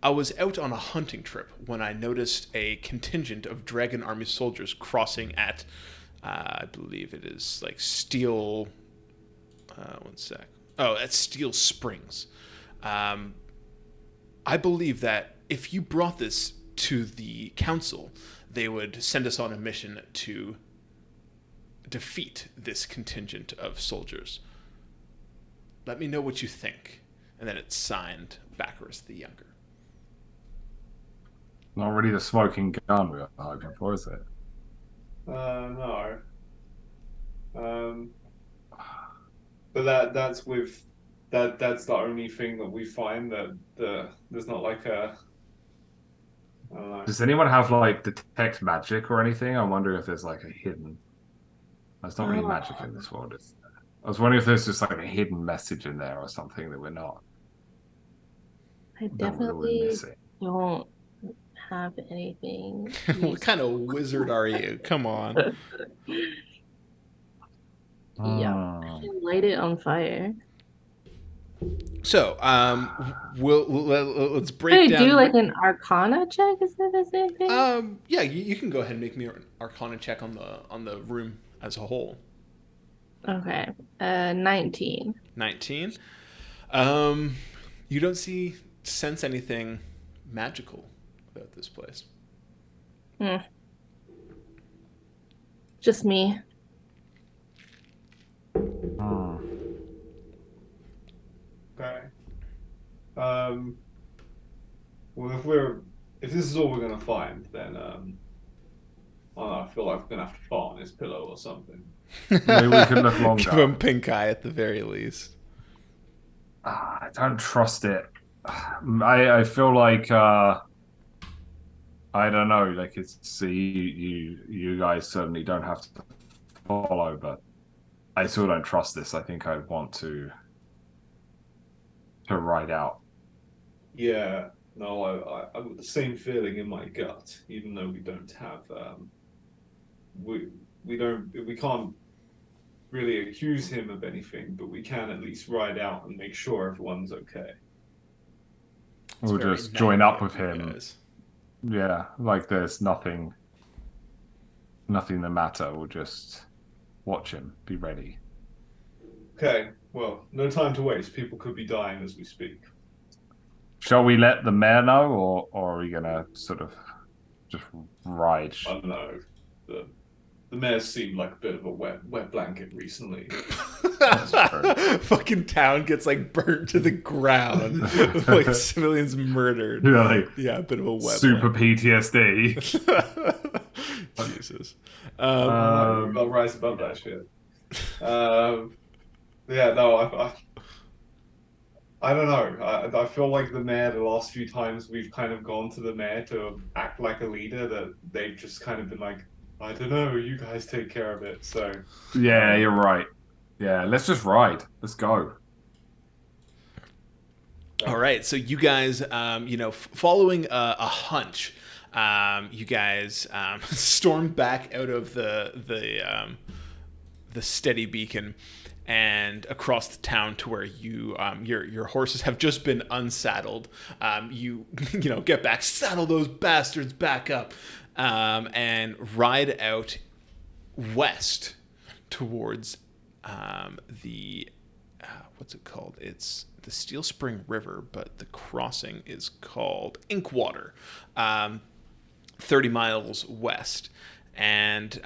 I was out on a hunting trip when I noticed a contingent of Dragon Army soldiers crossing at, I believe it is like Steel, one sec. Oh, at Steel Springs. I believe that if you brought this to the council, they would send us on a mission to defeat this contingent of soldiers. Let me know what you think. And then it's signed Backrus the Younger. Not really the smoking gun we were hoping for, is it? No. But that's with that's the only thing that we find that there's not like a. I don't know. Does anyone have like detect magic or anything? I wonder if there's like a hidden. There's not really magic in this world. I was wondering if there's just like a hidden message in there or something that we're not. I that we're definitely missing. don't have anything. What kind of wizard are you? Come on. Yeah, I can light it on fire. So, let's Can I break down. do like an Arcana check? Is that the same thing? Yeah, you can go ahead and make me an Arcana check on the room as a whole. Okay, 19. 19. You don't sense anything magical about this place. Just me. Okay. Well, if this is all we're gonna find, then I don't know, I feel like we're gonna have to fart on his pillow or something. Maybe we could look longer. Give him pink eye at the very least. I don't trust it. I feel like I don't know. Like it's you guys certainly don't have to follow, but I still don't trust this. I think I want to ride out. Yeah, no, I've got the same feeling in my gut, even though we don't have we can't really accuse him of anything, but we can at least ride out and make sure everyone's okay. We'll very just join up with naive, him. guys. Yeah, like there's nothing the matter. We'll just watch him, be ready. Okay, well, no time to waste. People could be dying as we speak. Shall we let the mayor know, or are we gonna sort of just ride? I don't know. the mayor's seemed like a bit of a wet blanket recently. Fucking town gets like burnt to the ground, like civilians murdered. Yeah, a bit of a wet super blanket. PTSD. Jesus. I'll rise above that shit. Yeah, no, I don't know. I feel like the mayor, the last few times we've kind of gone to the mayor to act like a leader, that they've just kind of been like, I don't know, you guys take care of it. So Yeah, you're right. Yeah, let's just ride. Let's go. All right, so you guys, following a hunch, you guys stormed back out of the steady beacon and across the town to where you your horses have just been unsaddled. You get back, saddle those bastards back up, and ride out west towards the what's it called? It's the Steel Spring River, but the crossing is called Inkwater, 30 miles west. And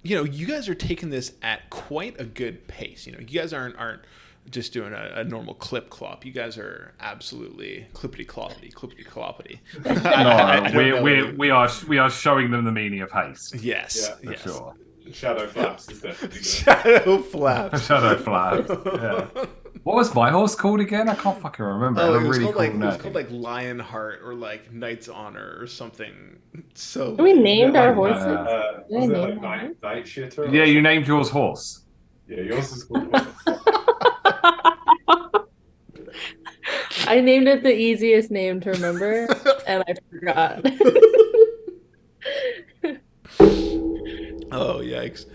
you guys are taking this at quite a good pace. You guys aren't just doing a normal clip clop. You guys are absolutely clippity cloppity. We are showing them the meaning of haste. Yes, Yeah, yes. Sure. Shadow Flaps is definitely good. Shadow flaps. Shadow flaps. Yeah. What was my horse called again? I can't fucking remember. Oh, It it was really called cool like name. Lionheart or like Knight's Honor or something. So We named our horses. Was Did I it name like mine? night shitter? Yeah, you named yours horse. Yeah, yours is called. I named it the easiest name to remember, and I forgot. Oh, yikes.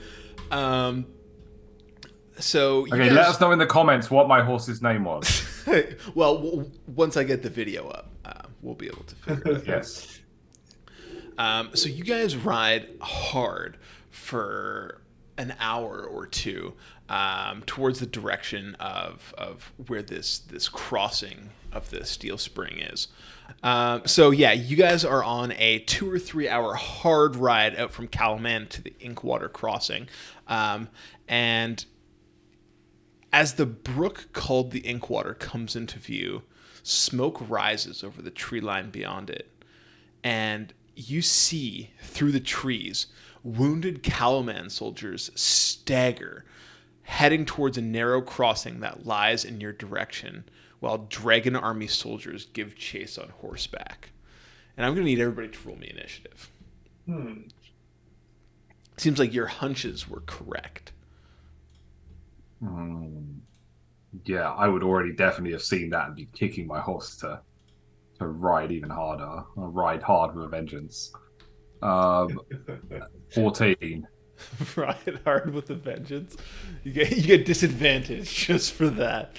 So you Okay, guys, let us know in the comments what my horse's name was. well, once I get the video up, we'll be able to figure it out. Yes. So you guys ride hard for an hour or two towards the direction of where this crossing of the Steel Spring is. So yeah, you guys are on a 2 or 3 hour hard ride out from Calaman to the Inkwater crossing, and as the brook called the Inkwater comes into view, smoke rises over the tree line beyond it, and you see through the trees wounded Calaman soldiers stagger, heading towards a narrow crossing that lies in your direction, while Dragon Army soldiers give chase on horseback. And I'm going to need everybody to roll me initiative. Seems like your hunches were correct. Yeah, I would already definitely have seen that and be kicking my horse to ride even harder. Or ride hard with a vengeance. 14. Ride hard with a vengeance. You get disadvantage just for that.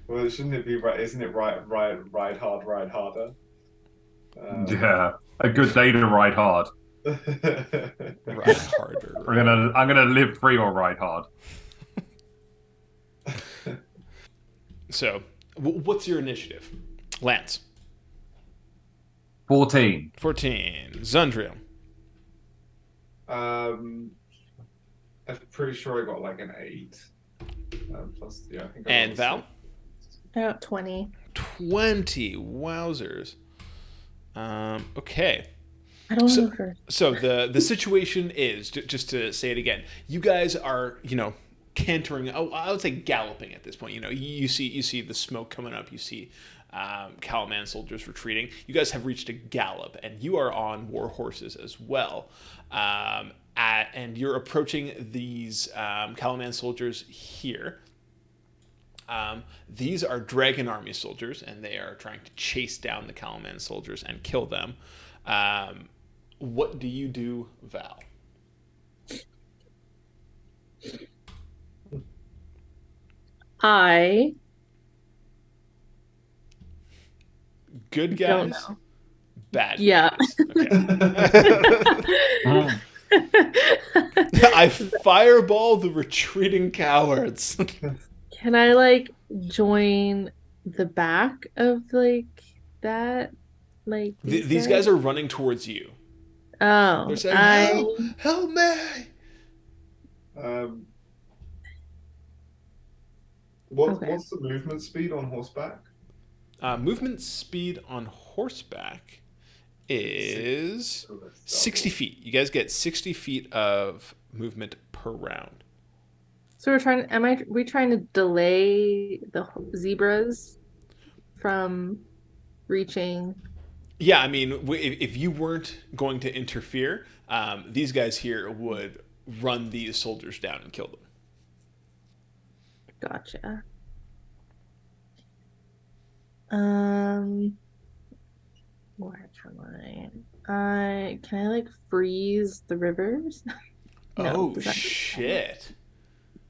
Well, shouldn't it be right? Isn't it ride hard, ride harder? Yeah, a good day to ride hard. Ride harder. I'm gonna live free or ride hard. So, what's your initiative? Lance. 14. 14. Zundriel. I'm pretty sure I got like an 8. Plus, yeah, I think. And Val? I got 20. 20. Wowzers. Okay. I don't know her. So the situation is, just to say it again, you guys are, cantering. I would say galloping at this point. You see the smoke coming up. You see Calaman soldiers retreating. You guys have reached a gallop, and you are on war horses as well. And you're approaching these Calaman soldiers here. These are Dragon Army soldiers, and they are trying to chase down the Calaman soldiers and kill them. What do you do, Val? I Good don't guys? know. Bad Yeah. guys. Okay. I fireball the retreating cowards. Can I join the back of that? These guys are running towards you. Oh, saying, I help me! Um, okay. what's the movement speed on horseback? Movement speed on horseback is 60 feet. You guys get 60 feet of movement per round. So we're trying. We trying to delay the zebras from reaching? Yeah, I mean, if you weren't going to interfere, these guys here would run these soldiers down and kill them. Gotcha. Um, where can can I like freeze the rivers? No, Oh, does that shit.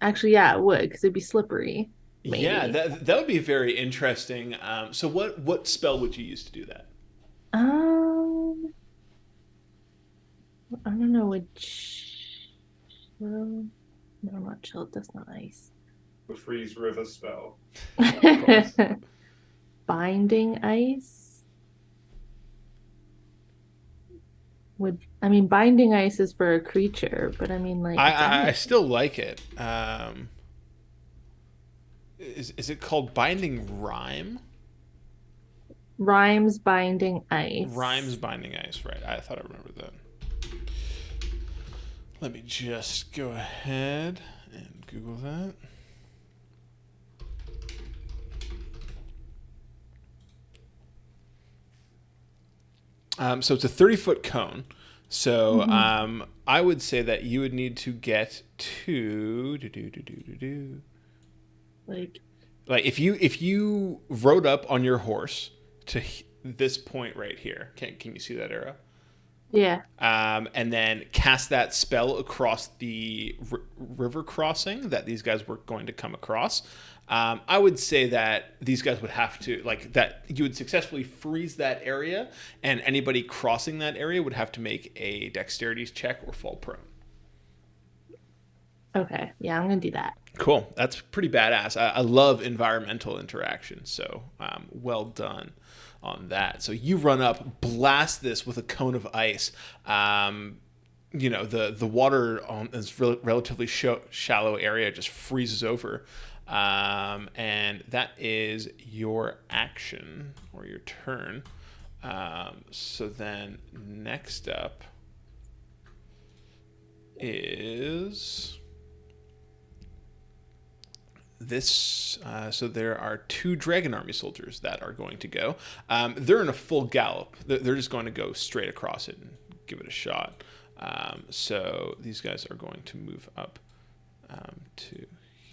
actually, yeah, it would because it'd be slippery. Yeah, Maybe. that would be very interesting. So what spell would you use to do that? Um, I don't know. Would chill? No, not chill. That's not ice. The freeze river spell. course. Binding ice. I mean, binding ice is for a creature, but I mean, like, I still like it. Is it called Binding Rhyme? rhymes binding ice. Rhymes Binding Ice, right? I thought I remembered that. Let me just go ahead and Google that. So it's a 30-foot cone. So I would say that you would need to get to Like, like if you rode up on your horse to this point right here. Can you see that arrow? yeah. And then cast that spell across the river crossing that these guys were going to come across. I would say that these guys would have to, like, that you would successfully freeze that area, and anybody crossing that area would have to make a dexterity check or fall prone. Okay. Yeah, I'm gonna do that. Cool. That's pretty badass. I love environmental interaction, so well done on that. So you run up, blast this with a cone of ice. The water on this relatively shallow area just freezes over. And that is your action or your turn. So then next up is this. So there are 2 Dragon Army soldiers that are going to go. They're in a full gallop. They're just going to go straight across it and give it a shot. So these guys are going to move up to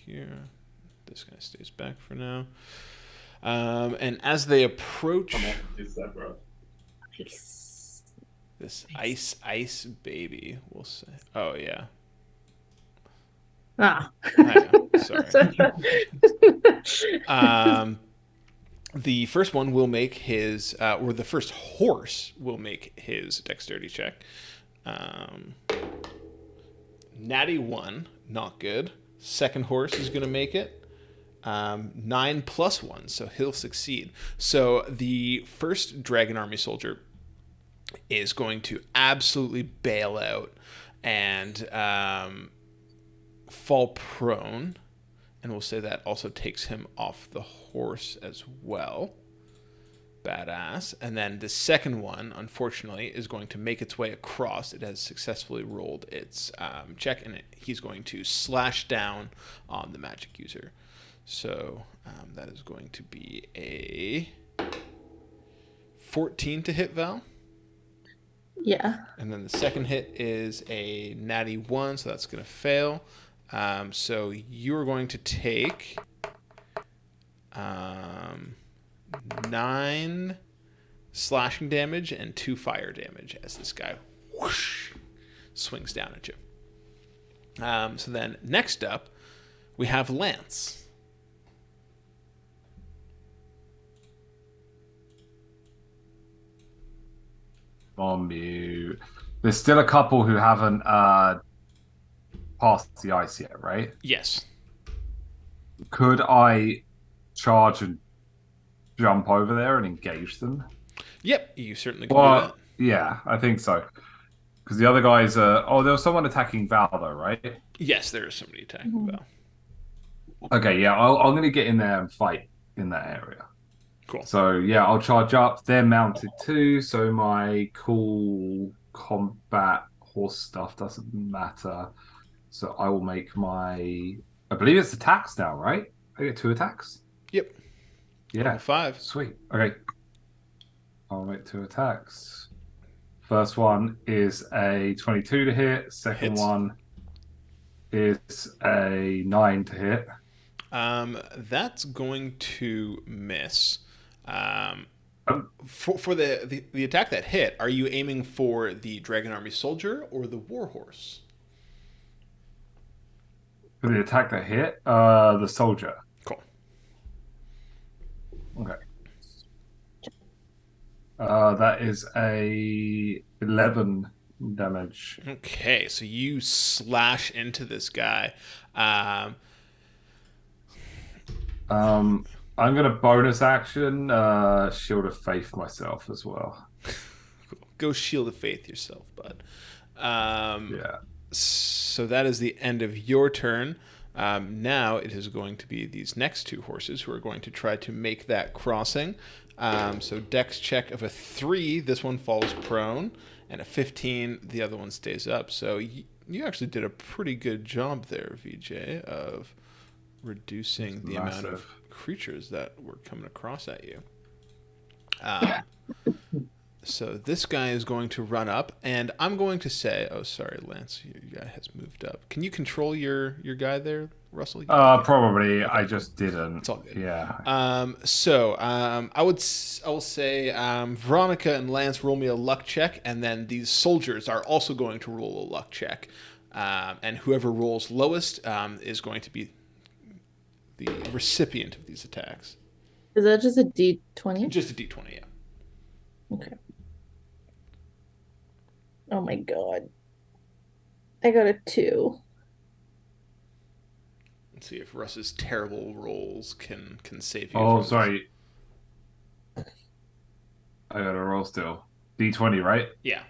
here. This guy stays back for now. And as they approach Nice. this ice baby, we'll say. Oh, yeah. Ah. I know. Sorry. The first one will make his, or the first horse will make his dexterity check. Natty 1, not good. Second horse is going to make it. 9 plus 1, so he'll succeed. So the first Dragon Army soldier is going to absolutely bail out and fall prone, and we'll say that also takes him off the horse as well. Badass. And then the second one, unfortunately, is going to make its way across. It has successfully rolled its check, and he's going to slash down on the magic user. So that is going to be a 14 to hit, Val. Yeah. And then the second hit is a natty 1, so that's going to fail. So you're going to take 9 slashing damage and 2 fire damage as this guy whoosh, swings down at you. So then next up, we have Lance. On mute. There's still a couple who haven't passed the ice yet, right? Yes. Could I charge and jump over there and engage them? Yep, you certainly can do that. Yeah, I think so. Because the other guys are. Oh, there was someone attacking Val though, right? Yes, there is somebody attacking Val. Okay, yeah, I'm gonna get in there and fight in that area. Cool. So yeah, I'll charge up. They're mounted too, so my cool combat horse stuff doesn't matter. So I will make my. I believe it's attacks now, right? I get 2 attacks. Yep. Yeah. All 5. Sweet. Okay. I'll make 2 attacks. First one is a 22 to hit. Second Hits. one is a 9 to hit. That's going to miss. Oh. For the attack that hit, are you aiming for the Dragon Army soldier or the warhorse? For the attack that hit, the soldier. Cool. Okay. That is a 11 damage. Okay, so you slash into this guy. I'm gonna bonus action Shield of Faith myself as well. Go Shield of Faith yourself, bud. Yeah. So that is the end of your turn. Now it is going to be these next 2 horses who are going to try to make that crossing. So Dex check of a 3, this one falls prone, and a 15, the other one stays up. So you actually did a pretty good job there, VJ, of reducing the amount of creatures that were coming across at you. So this guy is going to run up, and I'm going to say, oh, sorry, Lance, your guy has moved up. Can you control your guy there, Russell? Probably. Okay. I just didn't. It's all good. Yeah. I will say Veronica and Lance roll me a luck check, and then these soldiers are also going to roll a luck check. And whoever rolls lowest is going to be the recipient of these attacks. Is that just a D20? Just a D20, yeah. Okay. Oh my god. I got a 2. Let's see if Russ's terrible rolls can save you. Oh, sorry. I got a roll still. D20, right? Yeah.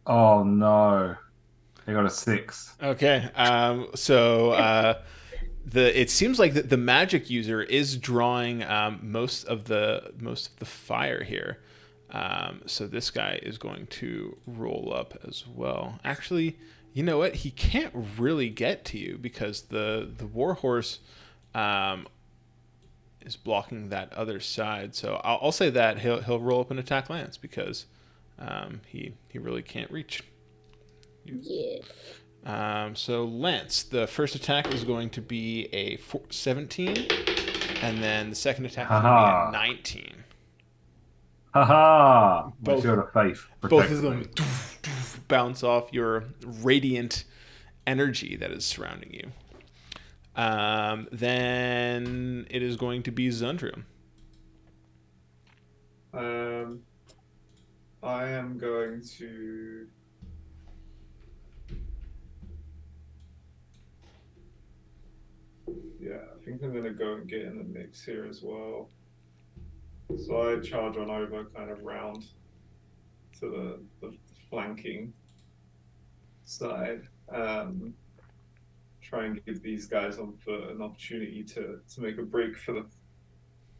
Oh no. I got a 6. Okay. It seems like the magic user is drawing most of the fire here. So this guy is going to roll up as well. Actually, you know what? He can't really get to you because the warhorse is blocking that other side. So I'll say that he'll roll up and attack Lance because he really can't reach you. Yeah. So Lance, the first attack is going to be a 17, and then the second attack is going to be a 19. Haha! My Shield of Faith. Both of them bounce off your radiant energy that is surrounding you. Then it is going to be Zundrum. I am going to. Yeah, I think I'm going to go and get in the mix here as well. So I charge on over, kind of round to the flanking side. Try and give these guys on foot an opportunity to make a break for the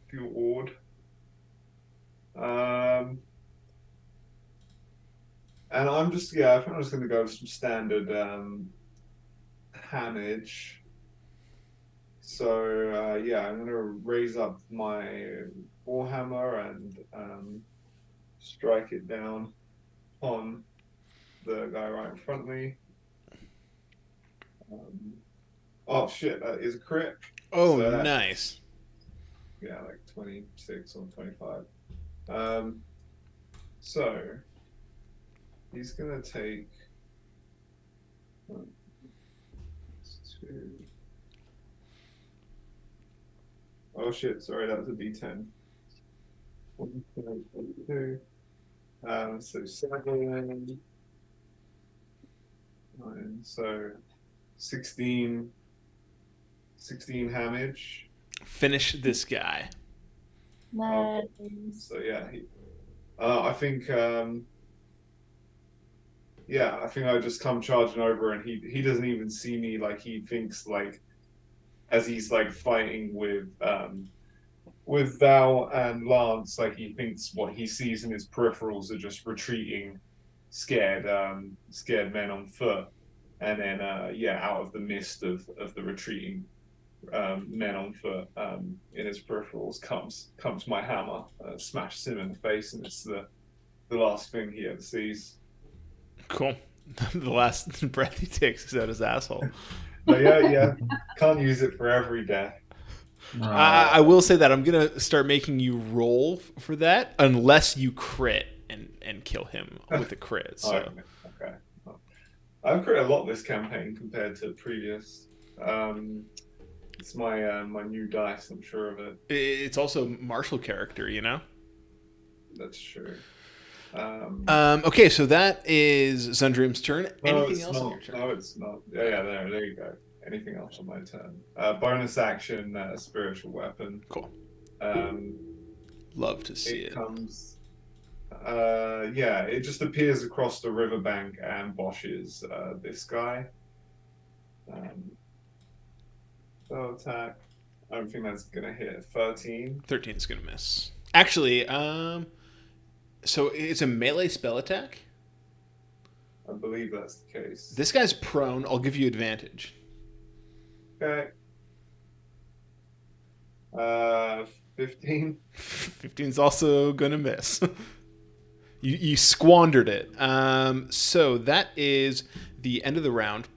Fjord. And I think I'm just going to go with some standard hamage. So I'm going to raise up my warhammer and strike it down on the guy right in front of me. Oh shit! That is a crit. Oh, so nice. Yeah, like 26 or 25. So he's gonna take 1, 2. Oh shit, sorry, that was a D10. 1, 2. So 7, 9, so 16 damage. Finish this guy. Nice. So yeah, I think yeah, I think I just come charging over, and he doesn't even see me. Like he thinks like as he's like fighting with Val and Lance, like he thinks what he sees in his peripherals are just retreating, scared men on foot, and then yeah, out of the mist of the retreating men on foot in his peripherals comes my hammer, smashes him in the face, and it's the last thing he ever sees. Cool. The last breath he takes is out his asshole. But yeah, can't use it for every death. I will say that I'm gonna start making you roll for that unless you crit and kill him with a crit. So Okay. I've crit a lot this campaign compared to previous. It's my new dice. I'm sure of it. it's also martial character, you know. That's true. Okay, so that is Zundrim's turn. No, Anything it's else not. on your turn? No, it's not. Yeah, there you go. Anything else on my turn? Bonus action, spiritual weapon. Cool. Um, Love to see it. Comes. Yeah, it just appears across the riverbank and boshes this guy. So attack. I don't think that's gonna hit. 13. 13 is gonna miss. Actually, so it's a melee spell attack. I believe that's the case. This guy's prone. I'll give you advantage. Okay. 15. 15's also gonna miss. You squandered it. So that is the end of the round.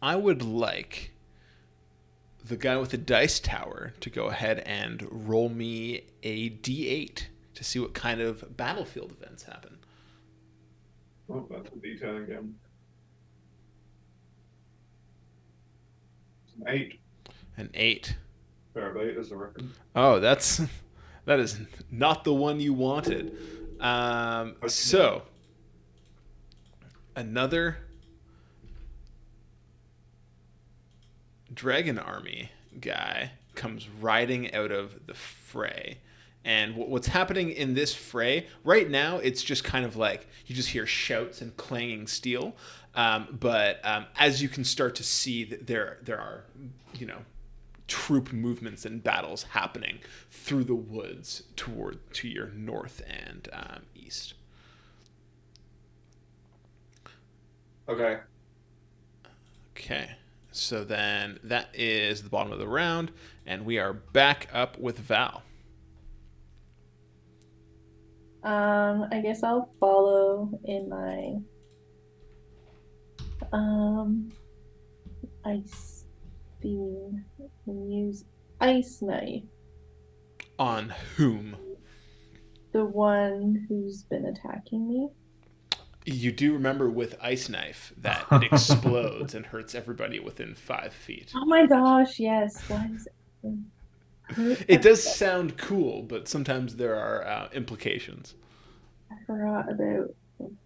I would like the guy with the dice tower to go ahead and roll me a d8 to see what kind of battlefield events happen. Oh, that's a D10 again. 8. An 8. Fair of 8 is a reckon. Oh, that is not the one you wanted. So another dragon army guy comes riding out of the fray. And what's happening in this fray right now, it's just kind of like you just hear shouts and clanging steel. But as you can start to see, there are, troop movements and battles happening through the woods to your north and east. Okay. Okay. So then that is the bottom of the round, and we are back up with Val. I guess I'll follow in my ice beam and use ice knife. On whom? The one who's been attacking me. You do remember with ice knife that it explodes and hurts everybody within 5 feet. Oh my gosh, yes. Why is it? It does sound cool, but sometimes there are implications. I forgot about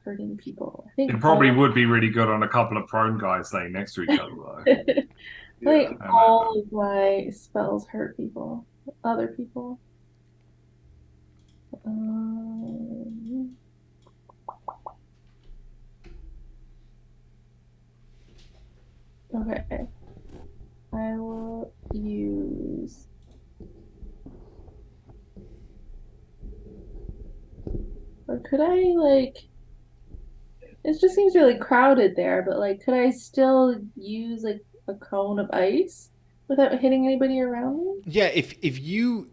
hurting people. I think It probably would be really good on a couple of prone guys laying next to each other, though. like all of my spells hurt people, other people. Okay, I will use. Or could I it just seems really crowded there, but could I still use a cone of ice without hitting anybody around me? Yeah, if you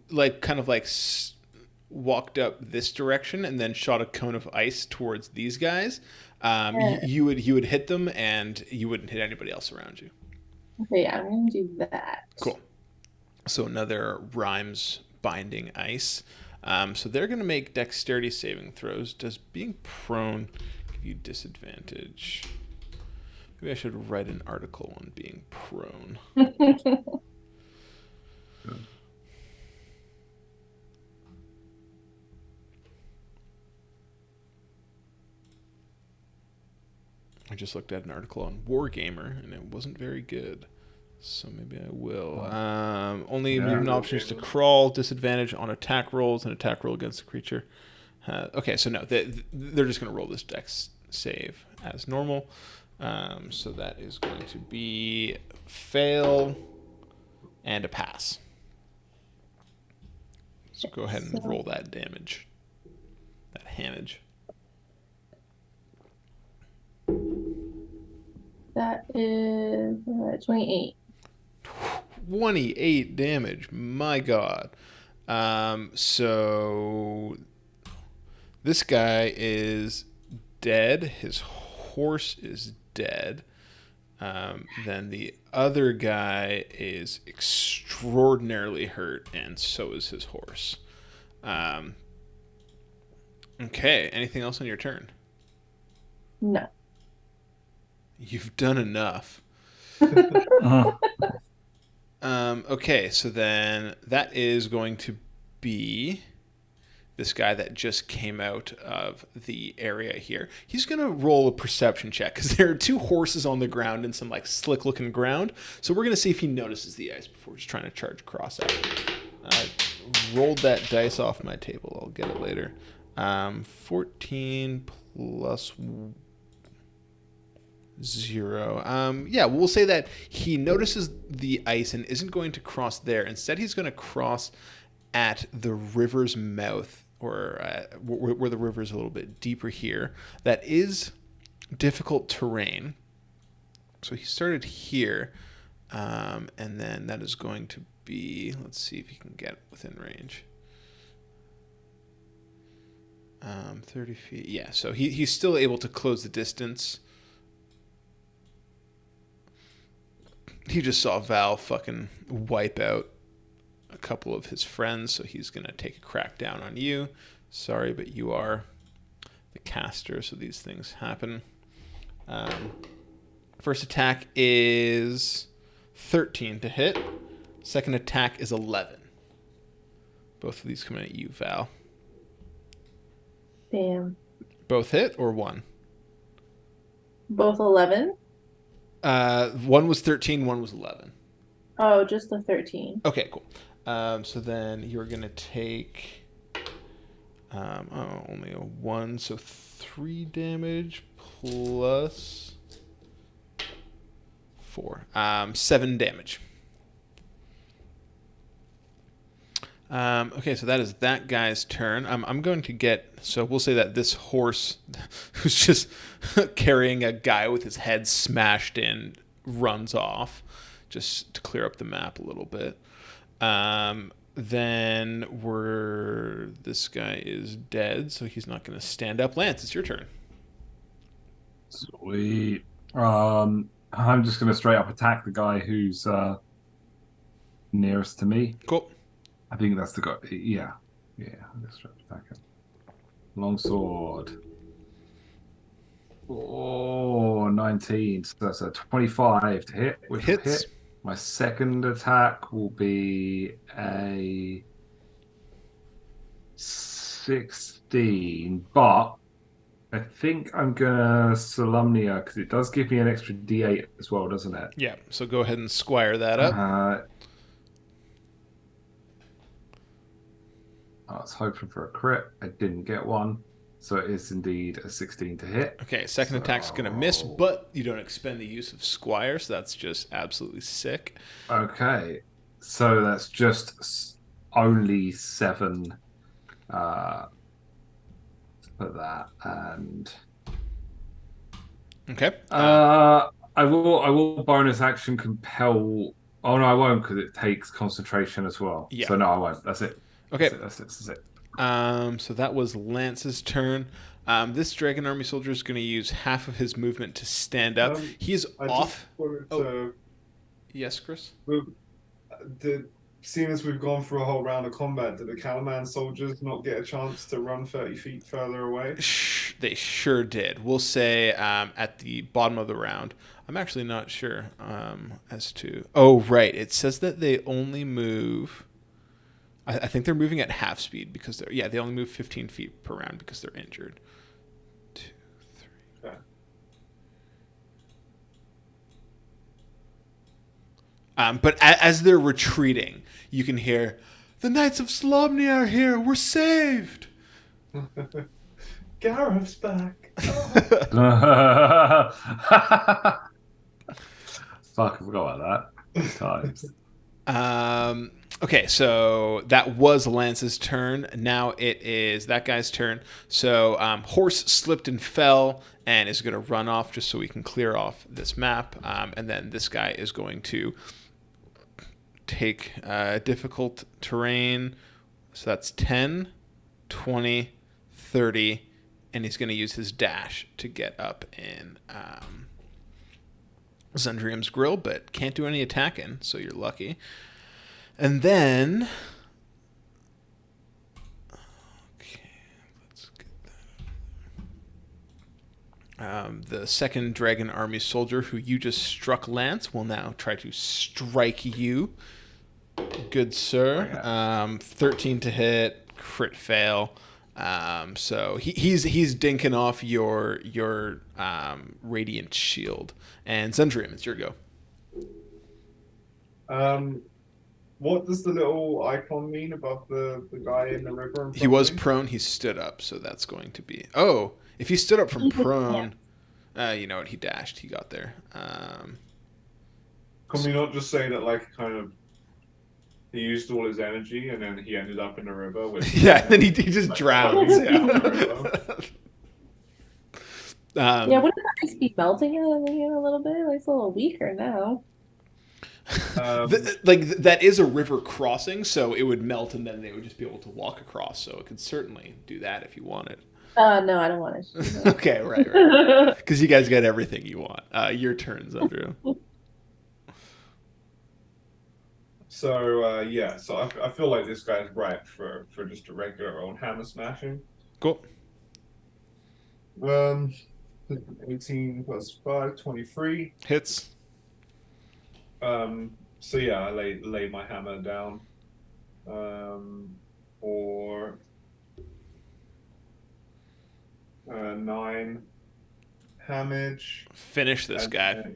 walked up this direction and then shot a cone of ice towards these guys, you would hit them and you wouldn't hit anybody else around you. Okay, yeah, I'm gonna do that. Cool. So another rhymes binding ice. So they're going to make dexterity saving throws. Does being prone give you disadvantage? Maybe I should write an article on being prone. I just looked at an article on Wargamer, and it wasn't very good. So maybe I will. Only movement options to crawl, disadvantage on attack rolls, and attack roll against the creature. Okay, so no, they're just going to roll this dex save as normal. So that is going to be fail and a pass. So go ahead and roll that damage. That hamage. That is 28. 28 damage. My God. So this guy is dead. His horse is dead. Then the other guy is extraordinarily hurt, and so is his horse. Okay. Anything else on your turn? No. You've done enough. Okay, so then that is going to be this guy that just came out of the area here. He's going to roll a perception check because there are two horses on the ground and some like slick looking ground. So we're going to see if he notices the ice before he's trying to charge across that. I rolled that dice off my table. I'll get it later. 14 plus 0. Yeah, we'll say that he notices the ice and isn't going to cross there. Instead, he's going to cross at the river's mouth, or where the river is a little bit deeper here. That is difficult terrain. So he started here, and then that is going to be, let's see if he can get within range. 30 feet. Yeah, so he's still able to close the distance. He just saw Val fucking wipe out a couple of his friends, so he's going to take a crack down on you. Sorry, but you are the caster, so these things happen. First attack is 13 to hit. Second attack is 11. Both of these coming at you, Val. Damn. Both hit or one? Both 11? One was 13, one was 11. Oh, just the 13. Okay, cool. So then you're going to take only a 1, so 3 damage plus 4. 7 damage. Okay, so that is that guy's turn. I'm going to get, so we'll say that this horse who's just carrying a guy with his head smashed in runs off, just to clear up the map a little bit. Then this guy is dead, so he's not going to stand up. Lance, it's your turn. Sweet. I'm just going to straight up attack the guy who's nearest to me. Cool. I think that's the guy. Yeah. I'm just straight up attack him. Longsword. Oh, 19. So that's a 25 to hit. Which Hits. will hit. My second attack will be a 16, but I think I'm gonna Solemnia because it does give me an extra D8 as well, doesn't it? Yeah, so go ahead and squire that up. I was hoping for a crit. I didn't get one. So it is indeed a 16 to hit. Okay, second attack's going to miss, but you don't expend the use of Squire, so that's just absolutely sick. Okay, so that's just only 7 for that. And okay. I will bonus action compel. Oh no, I won't because it takes concentration as well. Yeah. So no, I won't. That's it. Okay. That's it. So that was Lance's turn. This Dragon Army soldier is going to use half of his movement to stand up. He's off. Yes, Chris? Seeing as we've gone through a whole round of combat, did the Calaman soldiers not get a chance to run 30 feet further away? They sure did. We'll say at the bottom of the round. I'm actually not sure as to... Oh, right. It says that they only move... I think they're moving at half speed because they only move 15 feet per round because they're injured. 2, 3. Okay. But as they're retreating, you can hear, "The Knights of Slobnia are here. We're saved." Gareth's back. Fuck, I forgot about that. Times. Okay, so that was Lance's turn. Now it is that guy's turn. So Horse slipped and fell and is going to run off just so we can clear off this map. And then this guy is going to take difficult terrain. So that's 10, 20, 30, and he's going to use his dash to get up in Zundrium's grill, but can't do any attacking, so you're lucky. And then... Okay, let's get that. The second Dragon Army soldier who you just struck, Lance, will now try to strike you. Good sir. 13 to hit, crit fail. So he's dinking off your radiant shield. And Zundrium, it's your go. What does the little icon mean above the guy in the river? In front He was of me? prone. He stood up, so that's going to be. Oh, if he stood up from prone, you know what? He dashed. He got there. Can we not just say that, like, kind of, he used all his energy and then he ended up in the river? With, Yeah, and then he just drowns. floating down the river? Yeah, wouldn't the ice be melting in a little bit? Like, it's a little weaker now. That is a river crossing, so it would melt and then they would just be able to walk across. So it could certainly do that if you wanted. No, I don't want it. Okay, right. Because you guys got everything you want. Your turn, Andrew. So I feel like this guy's ripe for just a regular old hammer smashing. Cool. 18 plus 5, 23. Hits. So yeah, I lay my hammer down. For 9 damage. Finish this guy.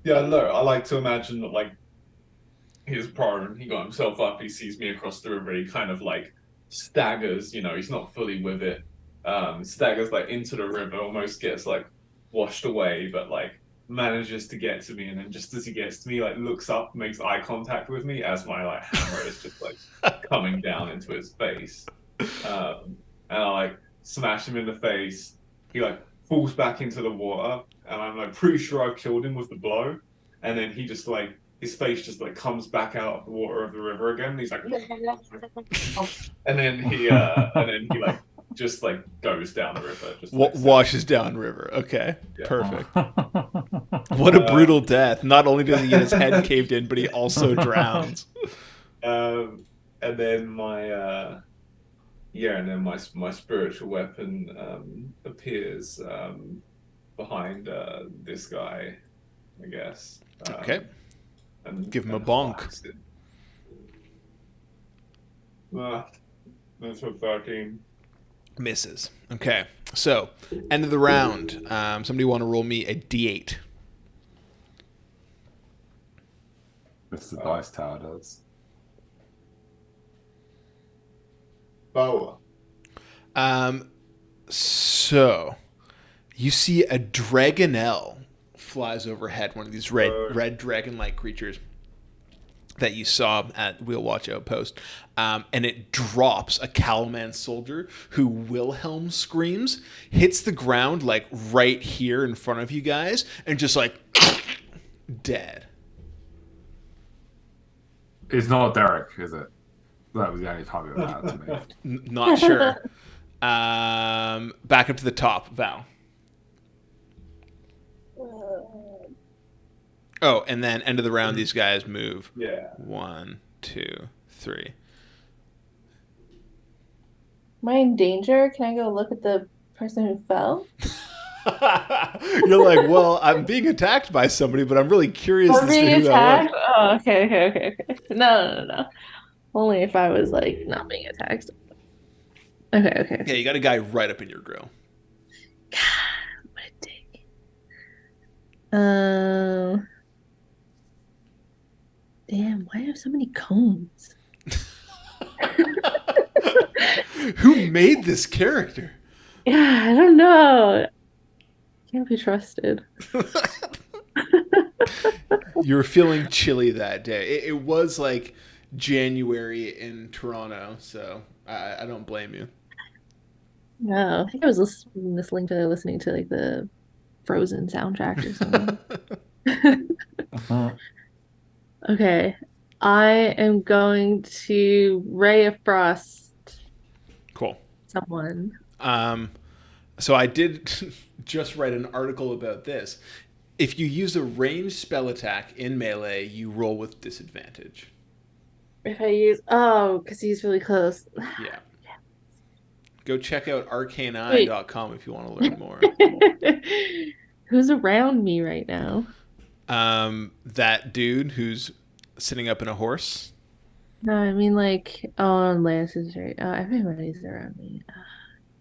Yeah, look, I like to imagine that, like, he's prone, he got himself up, he sees me across the river, he kind of, like, staggers, you know, he's not fully with it. Staggers, like, into the river, almost gets, like, washed away, but, like, manages to get to me, and then just as he gets to me, like, looks up, makes eye contact with me as my, like, hammer is just, like, coming down into his face. And I, like, smash him in the face. He, like, falls back into the water, and I'm, like, pretty sure I've killed him with the blow. And then he just, like, his face just, like, comes back out of the water of the river again. And he's like, and then he, like, just, like, goes down the river. Just like, Washes down river. Okay, Yeah. Perfect. What a brutal death. Not only does he get his head caved in, but he also drowns. And then my spiritual weapon appears behind this guy, I guess. Okay. And Give him a and bonk. whacks it. That's for 13. Misses. Okay, so end of the round. Somebody want to roll me a d8? This the dice tower does. Boa. So you see a Dragonelle flies overhead, one of these red dragon-like creatures that you saw at Wheel Watch Outpost, and it drops a Cattleman soldier who Wilhelm screams, hits the ground like right here in front of you guys, and just like dead. It's not Derek, is it? That was the only time it mattered to me. Not sure. Back up to the top, Val. Oh, and then end of the round, these guys move. Yeah. 1, 2, 3. Am I in danger? Can I go look at the person who fell? You're like, well, I'm being attacked by somebody, but I'm really curious We're as to being who that attacked? was. Oh, okay. No. Only if I was, like, not being attacked. Okay. Yeah, you got a guy right up in your grill. God, what a dick. Damn, why do I have so many cones? Who made this character? Yeah, I don't know. Can't be trusted. You were feeling chilly that day. It was like January in Toronto, so I don't blame you. No, I think I was listening to like the Frozen soundtrack or something. Okay, I am going to Ray of Frost Cool. someone. So I did just write an article about this. If you use a ranged spell attack in melee, you roll with disadvantage. If I use because he's really close. Yeah. Go check out arcaneeye.com if you want to learn more. Who's around me right now? That dude who's sitting up in a horse. No, I mean like Lance is right. Everybody's around me.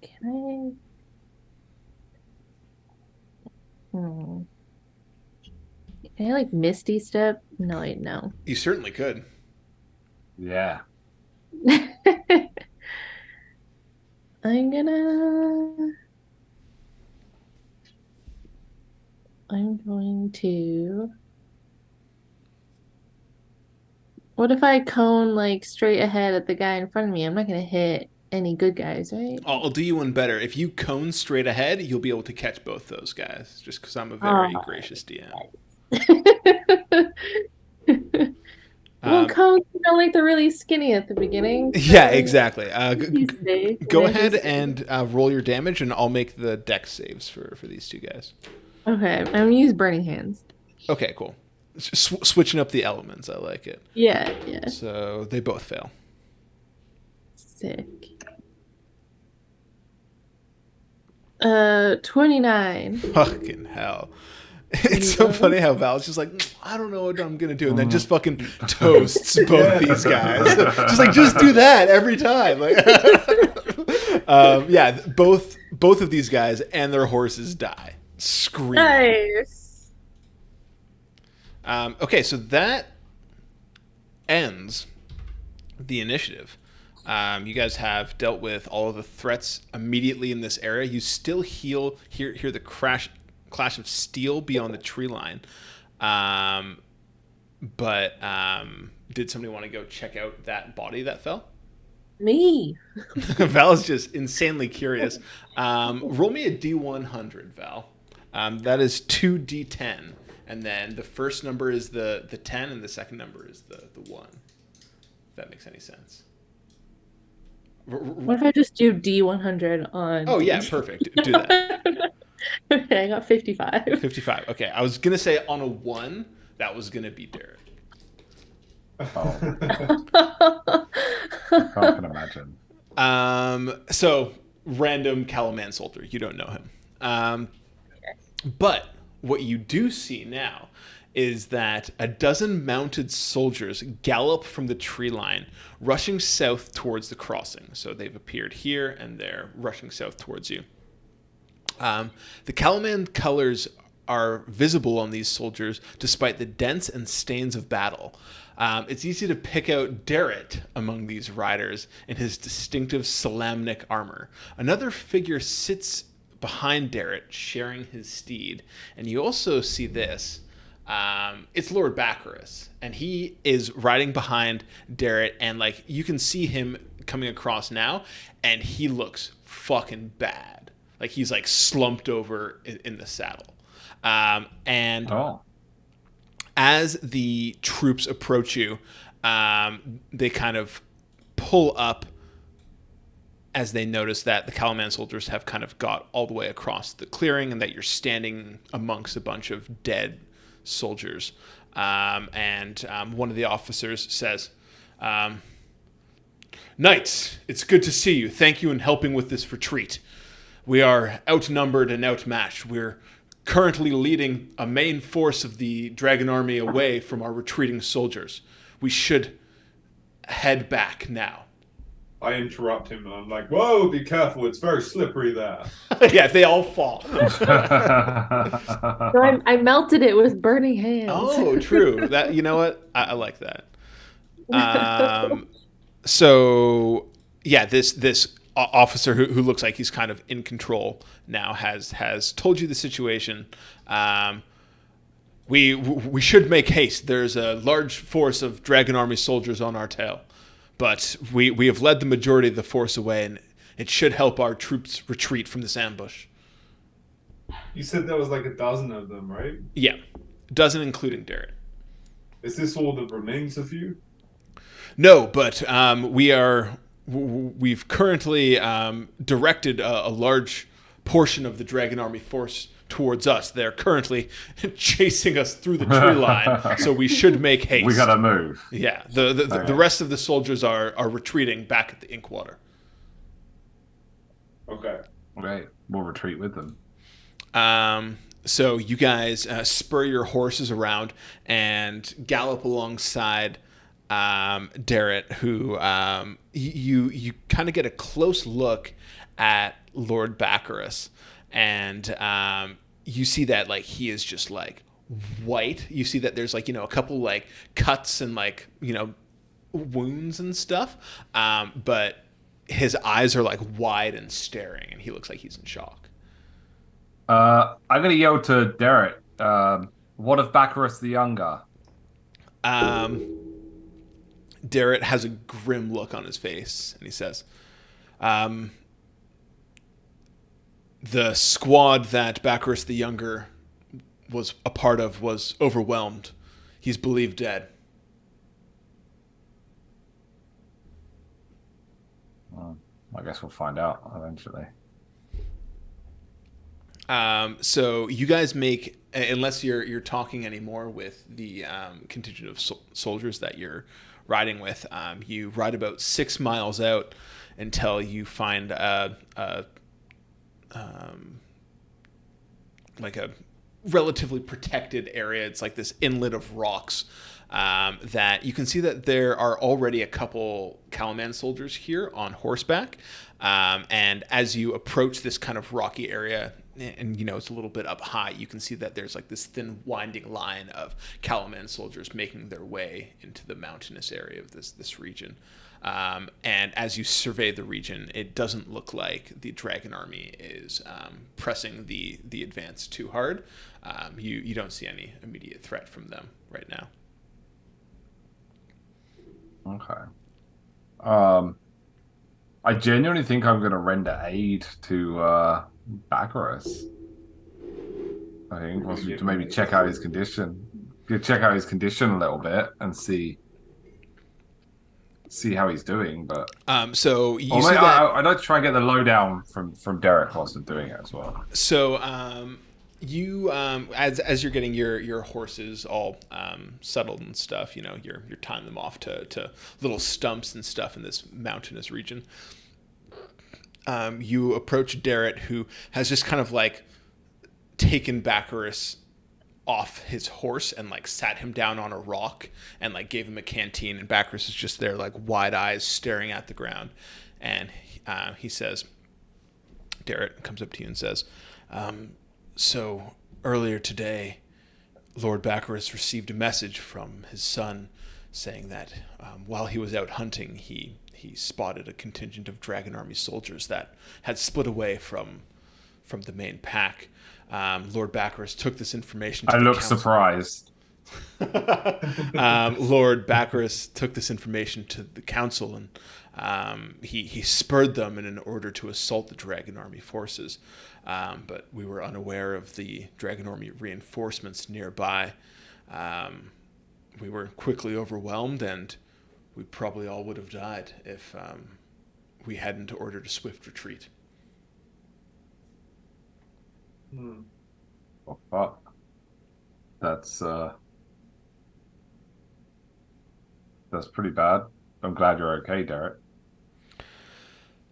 Can I? Can I like Misty Step? No, wait, no. You certainly could. Yeah. I'm going to. What if I cone like straight ahead at the guy in front of me? I'm not gonna hit any good guys, right? I'll do you one better. If you cone straight ahead, you'll be able to catch both those guys. Just because I'm a very gracious DM. Well, cones are like they're really skinny at the beginning. So Yeah, exactly. Go And I ahead just- and roll your damage, and I'll make the dex saves for these two guys. Okay, I'm gonna use Burning Hands. Okay, cool. Switching up the elements, I like it. Yeah, yeah. So they both fail. Sick. 29. Fucking hell. It's so funny how Val's just like, I don't know what I'm gonna do, and then just fucking toasts both these guys. Just do that every time. Like, yeah, both of these guys and their horses die, screaming. Nice. Okay, so that ends the initiative. You guys have dealt with all of the threats immediately in this area. You still hear the clash of steel beyond the tree line. But did somebody want to go check out that body that fell? Me. Val is just insanely curious. Roll me a D100, Val. That is 2D10. And then the first number is the 10, and the second number is the 1. If that makes any sense. What if I just do D100 on... Oh, yeah, perfect. Do that. Okay, I got 55. 55. Okay, I was going to say on a 1, that was going to be Derek. Oh. I can imagine. So, random Calaman soldier. You don't know him. But what you do see now is that a dozen mounted soldiers gallop from the tree line, rushing south towards the crossing. So they've appeared here, and they're rushing south towards you. The Calaman colors are visible on these soldiers despite the dents and stains of battle. It's easy to pick out Derrit among these riders in his distinctive Salamnic armor. Another figure sits behind Derrit, sharing his steed. And you also see this. It's Lord Baccarus, and he is riding behind Derrit, and like you can see him coming across now, and he looks fucking bad. Like he's like slumped over in the saddle. And as the troops approach you, they kind of pull up as they notice that the Calaman soldiers have kind of got all the way across the clearing, and that you're standing amongst a bunch of dead soldiers. And one of the officers says, Knights, it's good to see you. Thank you in helping with this retreat. We are outnumbered and outmatched. We're currently leading a main force of the dragon army away from our retreating soldiers. We should head back now. I interrupt him and I'm like, whoa, be careful, it's very slippery there. Yeah, they all fall. So I melted it with burning hands. Oh, true. That, you know what? I like that. So yeah, this officer who looks like he's kind of in control now has told you the situation. We should make haste. There's a large force of Dragon Army soldiers on our tail, but we have led the majority of the force away, and it should help our troops retreat from this ambush. You said there was like a dozen of them, right? Yeah, dozen including Derek. Is this all that remains of you? No, but we've currently directed a large portion of the Dragon Army force towards us. They're currently chasing us through the tree line, so we should make haste. We gotta move. Yeah, the rest of the soldiers are retreating back at the Inkwater. Okay. Great. We'll retreat with them. So you guys spur your horses around and gallop alongside Darrett, who you kind of get a close look at Lord Baccarus, and you see that like he is just like white. You see that there's like a couple like cuts and like wounds and stuff, but his eyes are like wide and staring, and he looks like he's in shock. I'm gonna yell to Derek. What of Baccarus the Younger? Derek has a grim look on his face, and he says, the squad that Baccarus the Younger was a part of was overwhelmed. He's believed dead. Well, I guess we'll find out eventually. So you guys make, unless you're talking anymore with the contingent of soldiers that you're riding with, you ride about 6 miles out until you find like a relatively protected area. It's like this inlet of rocks that you can see that there are already a couple Calaman soldiers here on horseback. And as you approach this kind of rocky area, and it's a little bit up high, you can see that there's like this thin winding line of Calaman soldiers making their way into the mountainous area of this region. And as you survey the region, it doesn't look like the Dragon Army is pressing the advance too hard. You don't see any immediate threat from them right now. Okay. I genuinely think I'm going to render aid to Baccarus. I think to maybe check out his condition. Check out his condition a little bit and see how he's doing. But so you see that I'd like to try and get the lowdown from Derek whilst I'm doing it as well. So you as you're getting your horses all settled and stuff, you're tying them off to little stumps and stuff in this mountainous region. You approach Derek, who has just kind of like taken Baccarus off his horse and like sat him down on a rock and like gave him a canteen, and Baccarus is just there like wide eyes staring at the ground. And he says, Derek comes up to you and says, so earlier today, Lord Baccarus received a message from his son saying that while he was out hunting, he spotted a contingent of Dragon Army soldiers that had split away from the main pack. Lord Baccarus took this information to the council. Surprised. Lord Baccarus took this information to the council, and he spurred them in order to assault the Dragon Army forces. But we were unaware of the Dragon Army reinforcements nearby. We were quickly overwhelmed, and we probably all would have died if we hadn't ordered a swift retreat. Oh, fuck. That's pretty bad. I'm glad you're okay, Derek.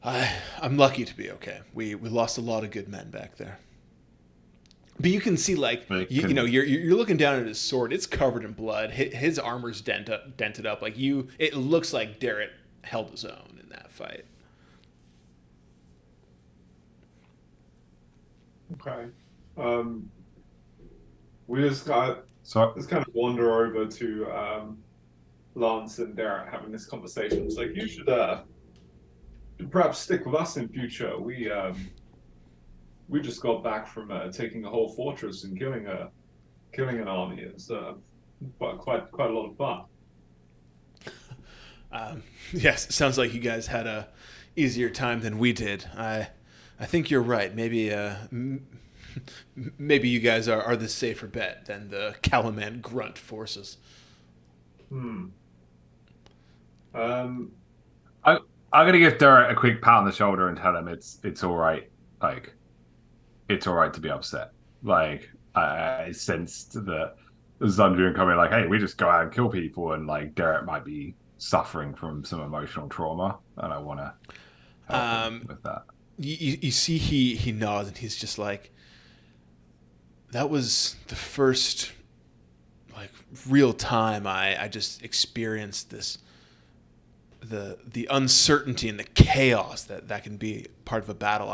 I'm lucky to be okay. We lost a lot of good men back there. But you can see, like, you're looking down at his sword. It's covered in blood. His armor's dented up. Like it looks like Derek held his own in that fight. Okay. We just got let's kind of wander over to Lance and Derek having this conversation. It's like you should perhaps stick with us in future. We just got back from taking a whole fortress and killing an army. It's quite a lot of fun. Yes, sounds like you guys had a easier time than we did. I think you're right. Maybe maybe you guys are the safer bet than the Calaman grunt forces. I'm gonna give Derek a quick pat on the shoulder and tell him it's all right. Like, it's all right to be upset. Like, I sensed the Zundrian coming. Like, hey, we just go out and kill people, and like Derek might be suffering from some emotional trauma, and I want to help him with that. You see, he nods and he's just like, that was the first like real time I just experienced this. The uncertainty and the chaos that can be part of a battle.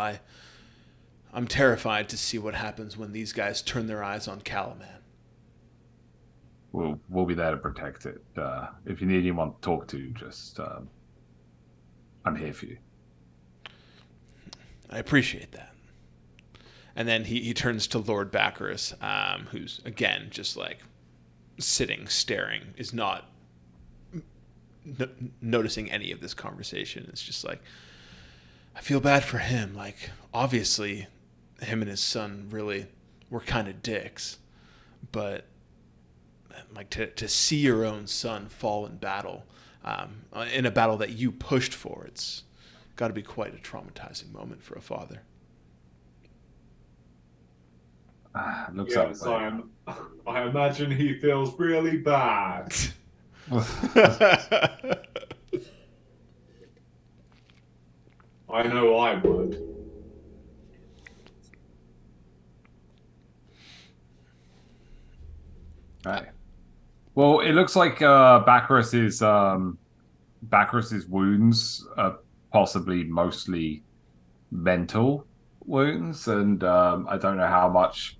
I'm terrified to see what happens when these guys turn their eyes on Calaman. We'll be there to protect it. If you need anyone to talk to, just I'm here for you. I appreciate that. And then he turns to Lord Baccarus, who's again just like sitting, staring, is not noticing any of this conversation. It's just like, I feel bad for him. Like, obviously him and his son really were kind of dicks, but like to see your own son fall in battle, in a battle that you pushed for, it's got to be quite a traumatizing moment for a father. Looks Yes, I imagine he feels really bad. I know I would. Right. Well, it looks like Baccarus's wounds are possibly mostly mental wounds, and I don't know how much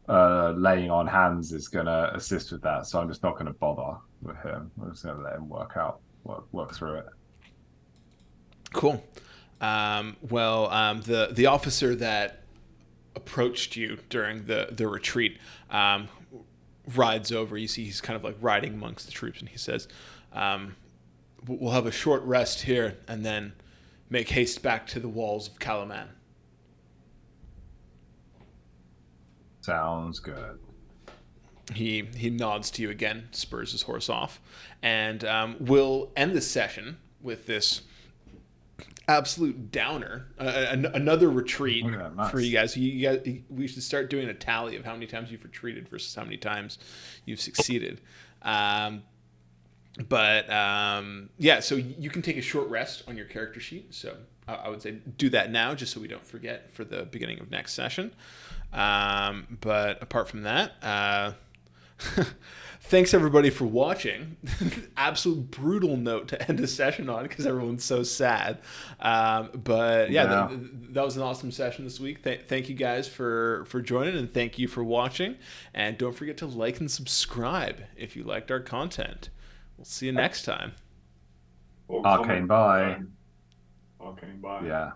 laying on hands is going to assist with that. So I'm just not going to bother with him. I'm just going to let him work through it. Cool. The officer that approached you during the retreat rides over. You see he's kind of like riding amongst the troops, and he says, we'll have a short rest here and then make haste back to the walls of Calaman. Sounds good. He nods to you again, spurs his horse off, and we'll end the session with this absolute downer. Another retreat for you guys. We should start doing a tally of how many times you've retreated versus how many times you've succeeded. So you can take a short rest on your character sheet. So I would say do that now, just so we don't forget for the beginning of next session. But apart from that, thanks everybody for watching. Absolute brutal note to end a session on because everyone's so sad. That was an awesome session this week. Thank you guys for joining, and thank you for watching. And don't forget to like and subscribe if you liked our content. We'll see you next time. Arcane, bye. Arcane, bye. Yeah.